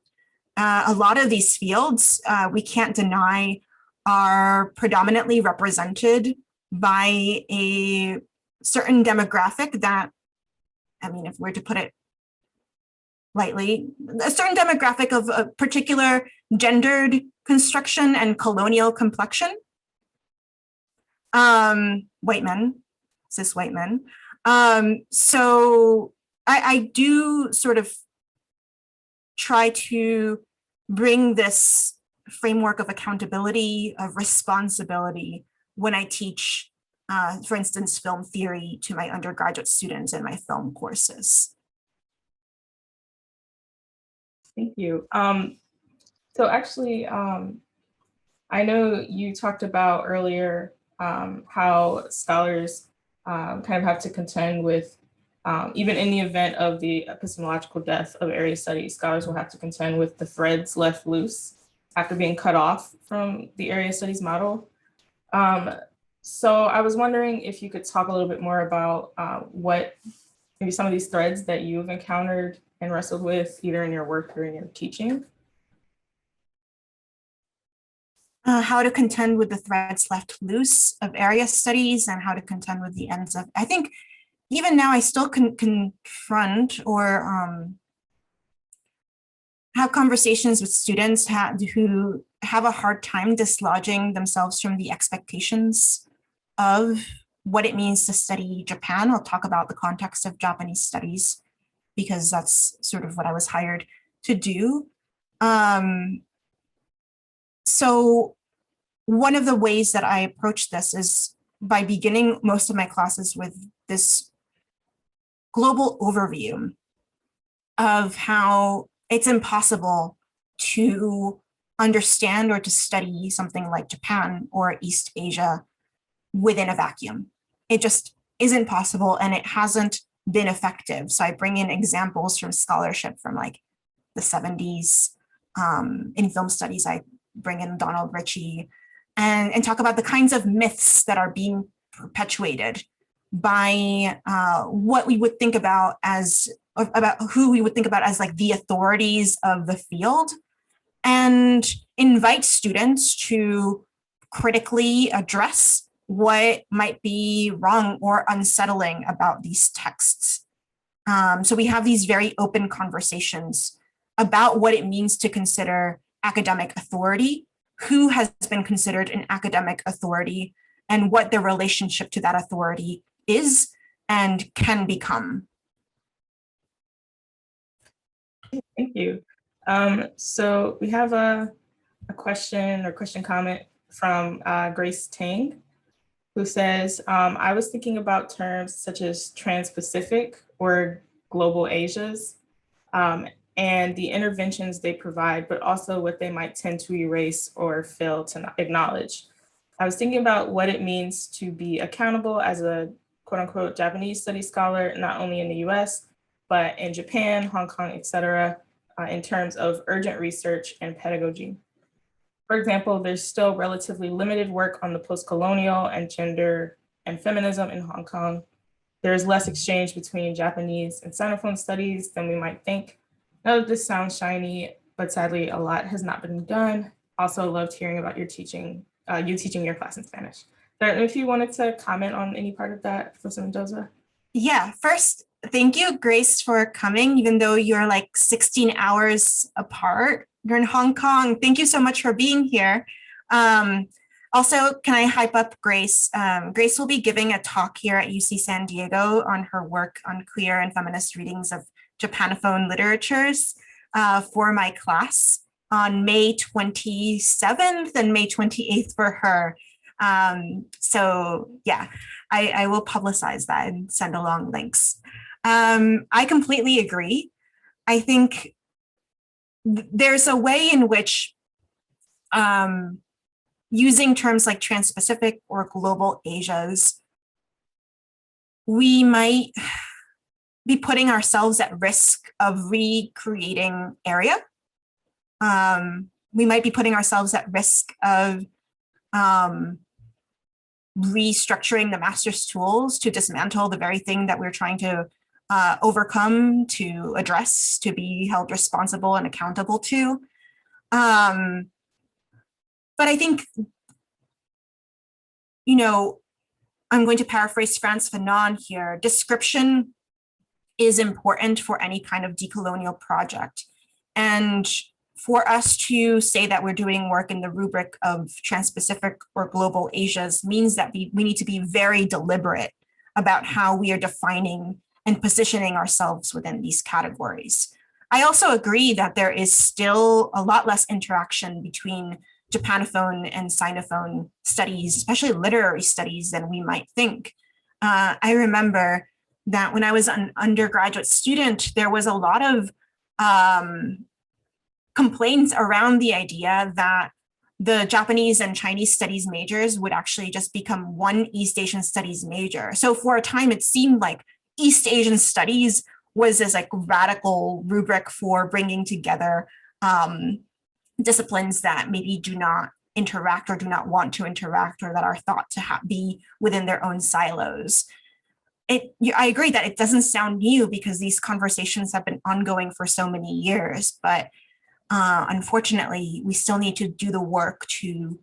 A lot of these fields, we can't deny, are predominantly represented by a certain demographic that, if we're to put it lightly, a certain demographic of a particular gendered construction and colonial complexion. White men, cis white men. So I do sort of try to bring this framework of accountability, of responsibility when I teach, for instance, film theory to my undergraduate students in my film courses. Thank you. So actually, I know you talked about earlier how scholars kind of have to contend with, even in the event of the epistemological death of area studies, scholars will have to contend with the threads left loose after being cut off from the area studies model. So I was wondering if you could talk a little bit more about what maybe some of these threads that you've encountered and wrestled with either in your work or in your teaching. How to contend with the threads left loose of area studies and how to contend with the ends of, I think even now I still confront or have conversations with students who have a hard time dislodging themselves from the expectations of what it means to study Japan. I'll talk about the context of Japanese studies because that's sort of what I was hired to do. So one of the ways that I approach this is by beginning most of my classes with this global overview of how it's impossible to understand or to study something like Japan or East Asia within a vacuum. It just isn't possible, and it hasn't been effective. So I bring in examples from scholarship from like the 70s. In film studies, I bring in Donald Ritchie and talk about the kinds of myths that are being perpetuated by what we would think about who we would think about as like the authorities of the field, and invite students to critically address what might be wrong or unsettling about these texts. So we have these very open conversations about what it means to consider academic authority, who has been considered an academic authority, and what the relationship to that authority is and can become. Thank you. So we have a question comment from Grace Tang, who says, I was thinking about terms such as Transpacific or Global Asias, and the interventions they provide, but also what they might tend to erase or fail to acknowledge. I was thinking about what it means to be accountable as a quote unquote Japanese studies scholar, not only in the US, but in Japan, Hong Kong, et cetera, in terms of urgent research and pedagogy. For example, there's still relatively limited work on the post-colonial and gender and feminism in Hong Kong. There's less exchange between Japanese and Sinophone studies than we might think. None of this sounds shiny, but sadly a lot has not been done. Also loved hearing about your teaching, you teaching your class in Spanish. I don't know if you wanted to comment on any part of that, Professor Mendoza. Yeah, first, thank you, Grace, for coming, even though you're like 16 hours apart. You're in Hong Kong. Thank you so much for being here. Also, can I hype up Grace? Grace will be giving a talk here at UC San Diego on her work on queer and feminist readings of Japanophone literatures for my class on May 27th and May 28th for her. So yeah, I will publicize that and send along links. I completely agree. I think there's a way in which using terms like Transpacific or Global Asias, we might be putting ourselves at risk of recreating area. We might be putting ourselves at risk of restructuring the master's tools to dismantle the very thing that we're trying to overcome, to address, to be held responsible and accountable to. But I think, you know, I'm going to paraphrase Frantz Fanon here. Description is important for any kind of decolonial project. And for us to say that we're doing work in the rubric of Transpacific or Global Asias means that we need to be very deliberate about how we are defining and positioning ourselves within these categories. I also agree that there is still a lot less interaction between Japanophone and Sinophone studies, especially literary studies, than we might think. I remember that when I was an undergraduate student, there was a lot of complaints around the idea that the Japanese and Chinese studies majors would actually just become one East Asian studies major. So for a time, it seemed like East Asian studies was this like radical rubric for bringing together disciplines that maybe do not interact or do not want to interact, or that are thought to be within their own silos. I agree that it doesn't sound new because these conversations have been ongoing for so many years, but unfortunately, we still need to do the work to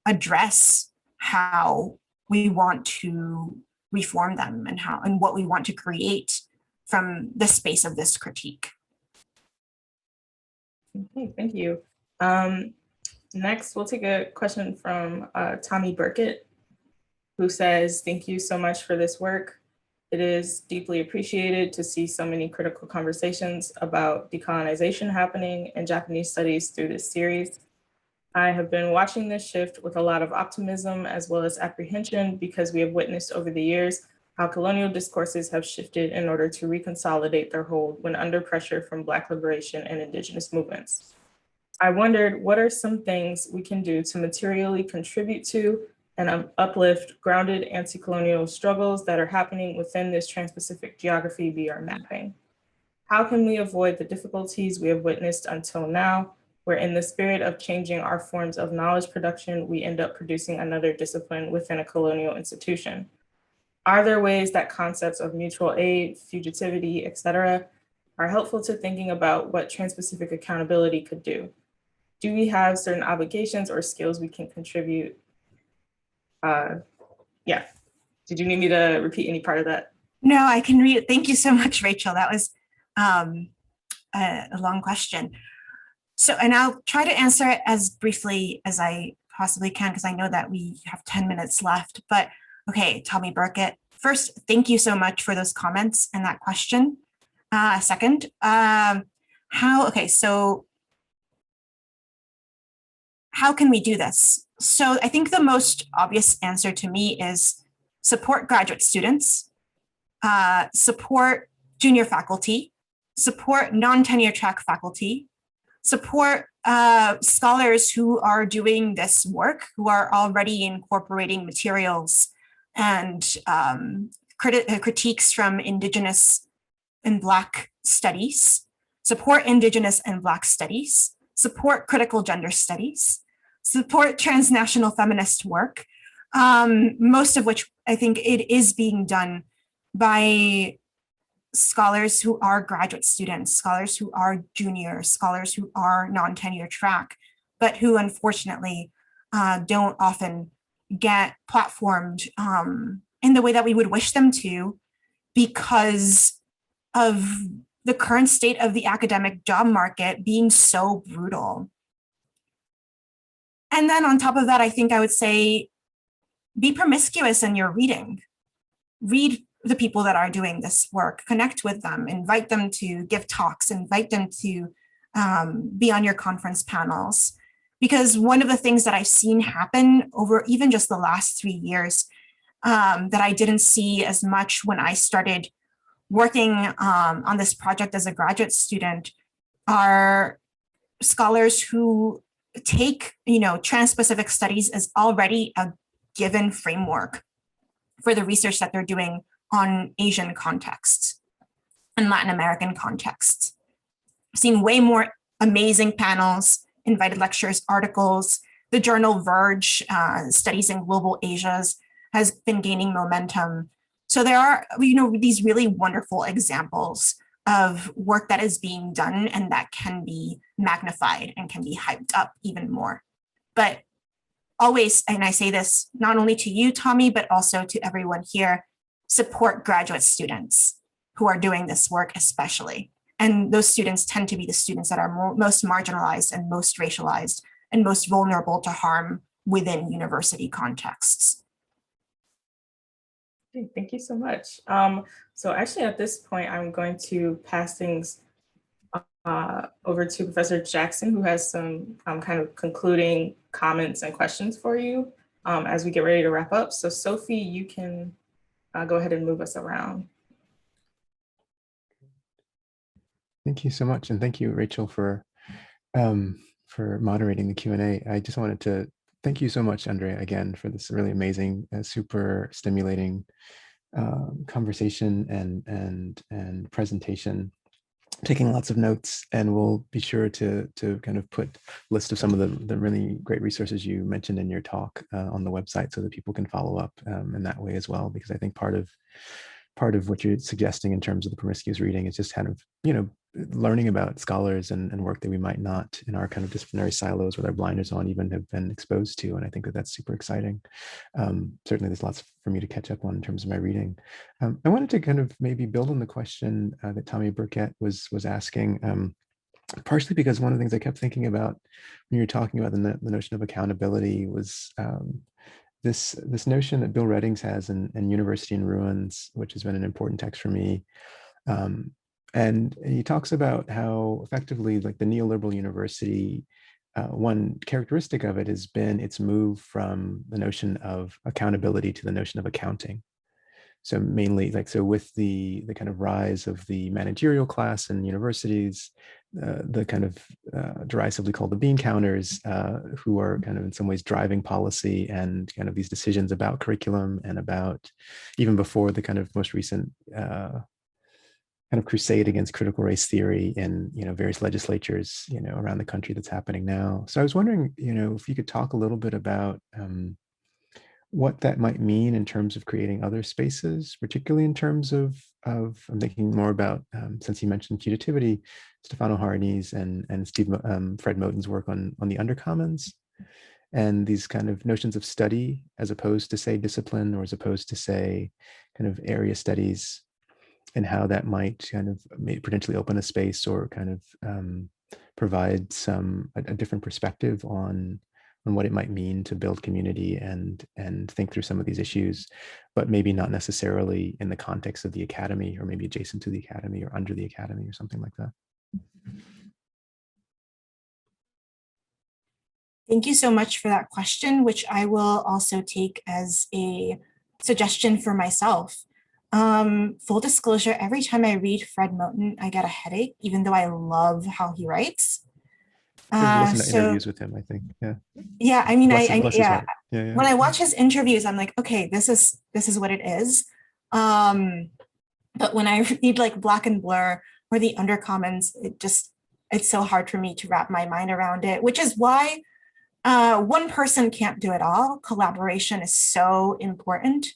address how we want to reform them and what we want to create from the space of this critique. Okay, thank you. Next, we'll take a question from Tommy Burkett, who says, thank you so much for this work. It is deeply appreciated to see so many critical conversations about decolonization happening in Japanese studies through this series. I have been watching this shift with a lot of optimism as well as apprehension, because we have witnessed over the years how colonial discourses have shifted in order to reconsolidate their hold when under pressure from Black liberation and Indigenous movements. I wondered, what are some things we can do to materially contribute to and uplift grounded anti-colonial struggles that are happening within this Trans-Pacific geography we are mapping? How can we avoid the difficulties we have witnessed until now, where in the spirit of changing our forms of knowledge production, we end up producing another discipline within a colonial institution? Are there ways that concepts of mutual aid, fugitivity, et cetera, are helpful to thinking about what Trans-Pacific accountability could do? Do we have certain obligations or skills we can contribute? Yeah. Did you need me to repeat any part of that? No, I can read it. Thank you so much, Rachel. That was a long question. So, and I'll try to answer it as briefly as I possibly can, because I know that we have 10 minutes left. But okay, Tommy Burkett, first, thank you so much for those comments and that question. Second, so how can we do this? So I think the most obvious answer to me is support graduate students, support junior faculty, support non-tenure track faculty, support scholars who are doing this work, who are already incorporating materials and critiques from Indigenous and Black studies, support Indigenous and Black studies, support critical gender studies, support transnational feminist work, most of which I think it is being done by scholars who are graduate students, scholars who are juniors, scholars who are non-tenure track, but who unfortunately don't often get platformed in the way that we would wish them to, because of the current state of the academic job market being so brutal. And then on top of that, I think I would say, be promiscuous in your reading. Read the people that are doing this work, connect with them, invite them to give talks, invite them to be on your conference panels. Because one of the things that I've seen happen over even just the last 3 years that I didn't see as much when I started working on this project as a graduate student are scholars who take, Trans-Pacific studies as already a given framework for the research that they're doing on Asian contexts and Latin American contexts. I've seen way more amazing panels, invited lectures, articles. The journal Verge, Studies in Global Asias, has been gaining momentum. So there are, these really wonderful examples of work that is being done and that can be magnified and can be hyped up even more. But always, and I say this not only to you, Tommy, but also to everyone here, support graduate students who are doing this work especially. And those students tend to be the students that are most marginalized and most racialized and most vulnerable to harm within university contexts. Okay, thank you so much. So actually at this point, I'm going to pass things over to Professor Jackson, who has some kind of concluding comments and questions for you as we get ready to wrap up. So Sophie, you can go ahead and move us around. Thank you so much. And thank you, Rachel, for moderating the Q&A. I just wanted to thank you so much, Andrea, again, for this really amazing, super stimulating conversation and presentation. Taking lots of notes, and we'll be sure to kind of put a list of some of the really great resources you mentioned in your talk on the website, so that people can follow up in that way as well. Because I think part of what you're suggesting in terms of the promiscuous reading is just kind of learning about scholars and work that we might not, in our kind of disciplinary silos with our blinders on, even have been exposed to. And I think that that's super exciting. Certainly there's lots for me to catch up on in terms of my reading. I wanted to kind of maybe build on the question that Tommy Burkett was asking, partially because one of the things I kept thinking about when you were talking about the notion of accountability was this notion that Bill Reddings has in University in Ruins, which has been an important text for me. And he talks about how effectively, like, the neoliberal university, one characteristic of it has been its move from the notion of accountability to the notion of accounting. So mainly so with the kind of rise of the managerial class in universities, the kind of derisively called the bean counters, who are kind of in some ways driving policy and kind of these decisions about curriculum and about, even before the kind of most recent kind of crusade against critical race theory in various legislatures around the country that's happening now. So I was wondering if you could talk a little bit about what that might mean in terms of creating other spaces, particularly in terms of I'm thinking more about, since you mentioned putativity, Stefano Harney's and Fred Moten's work on the undercommons, and these kind of notions of study as opposed to, say, discipline, or as opposed to, say, kind of area studies, and how that might kind of potentially open a space or kind of provide a different perspective on what it might mean to build community and think through some of these issues, but maybe not necessarily in the context of the academy, or maybe adjacent to the academy or under the academy or something like that. Thank you so much for that question, which I will also take as a suggestion for myself. Full disclosure, every time I read Fred Moten, I get a headache, even though I love how he writes. Listen to interviews with him, I think. Yeah. Yeah, I mean, bless his heart. Yeah. When I watch his interviews, I'm like, okay, this is what it is. But when I read like Black and Blur or the Undercommons, it's so hard for me to wrap my mind around it, which is why one person can't do it all. Collaboration is so important.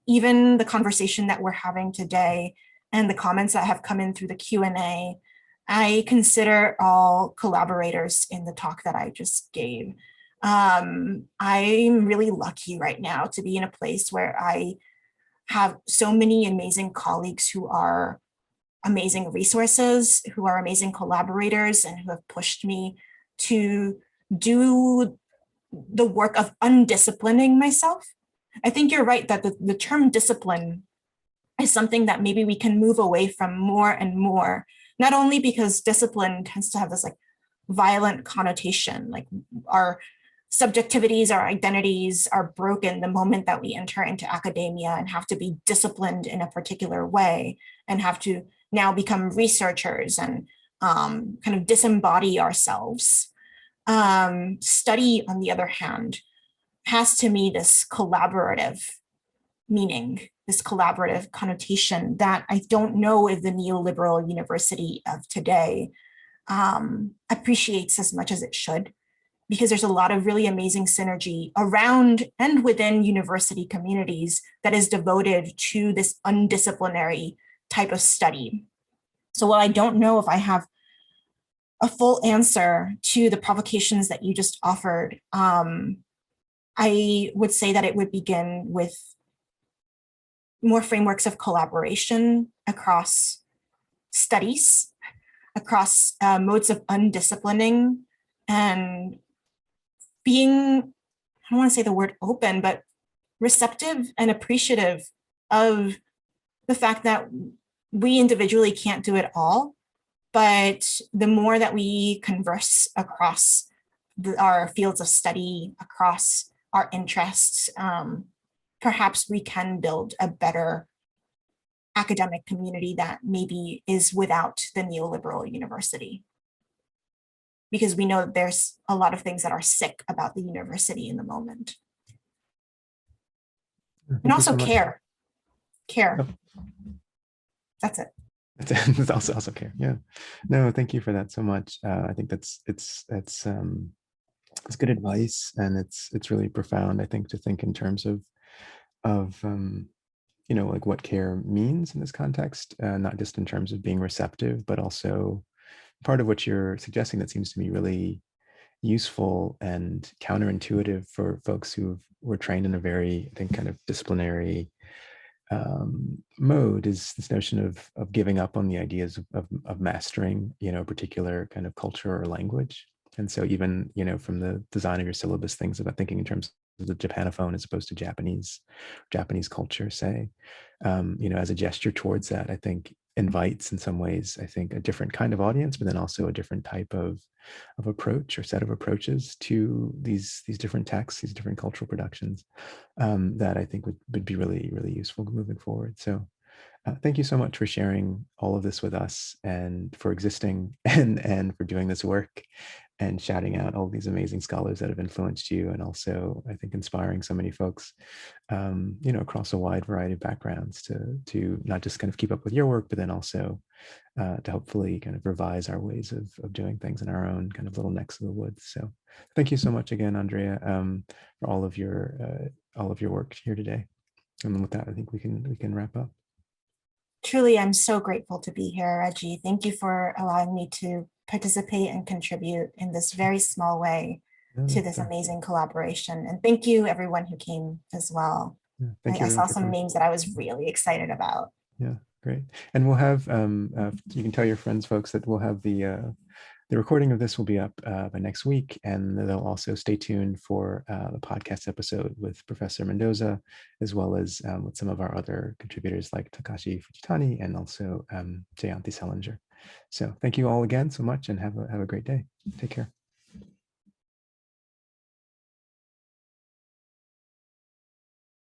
Even the conversation that we're having today and the comments that have come in through the Q&A, I consider all collaborators in the talk that I just gave. I'm really lucky right now to be in a place where I have so many amazing colleagues who are amazing resources, who are amazing collaborators, and who have pushed me to do the work of undisciplining myself. I think you're right that the term discipline is something that maybe we can move away from more and more, not only because discipline tends to have this like violent connotation, like our subjectivities, our identities are broken the moment that we enter into academia and have to be disciplined in a particular way and have to now become researchers and kind of disembody ourselves. Study, on the other hand, has to me this collaborative meaning, this collaborative connotation that I don't know if the neoliberal university of today appreciates as much as it should, because there's a lot of really amazing synergy around and within university communities that is devoted to this undisciplinary type of study. So while I don't know if I have a full answer to the provocations that you just offered, I would say that it would begin with more frameworks of collaboration across studies, across modes of undisciplining, and being, I don't want to say the word open, but receptive and appreciative of the fact that we individually can't do it all, but the more that we converse across our fields of study, across our interests, perhaps we can build a better academic community that maybe is without the neoliberal university. Because we know that there's a lot of things that are sick about the university in the moment. And also care. Care. Oh. That's it. That's also care. Yeah. No, thank you for that so much. I think it's good advice, and it's really profound, I think, to think in terms of like what care means in this context, not just in terms of being receptive, but also part of what you're suggesting that seems to me really useful and counterintuitive for folks who were trained in a very, I think, kind of disciplinary mode, is this notion of giving up on the ideas of mastering, a particular kind of culture or language. And so even, from the design of your syllabus, things about thinking in terms of the Japanophone as opposed to Japanese culture, say, as a gesture towards that, I think invites in some ways, I think, a different kind of audience, but then also a different type of approach or set of approaches to these different texts, these different cultural productions, that I think would be really, really useful moving forward. So thank you so much for sharing all of this with us, and for existing, and for doing this work and shouting out all these amazing scholars that have influenced you, and also, I think, inspiring so many folks, across a wide variety of backgrounds to not just kind of keep up with your work, but then also to hopefully kind of revise our ways of doing things in our own kind of little necks of the woods. So thank you so much again, Andrea, for all of your work here today. And with that, I think we can wrap up. Truly, I'm so grateful to be here, Reggie. Thank you for allowing me to participate and contribute in this very small way to this amazing collaboration. And thank you, everyone who came as well. Yeah, thank you. I saw some names that I was really excited about. Yeah, great. And we'll have, you can tell your friends, folks, that we'll have the recording of this will be up by next week, and they'll also stay tuned for the podcast episode with Professor Mendoza, as well as with some of our other contributors like Takashi Fujitani and also Jayanti Salinger. So thank you all again so much, and have a great day. Take care.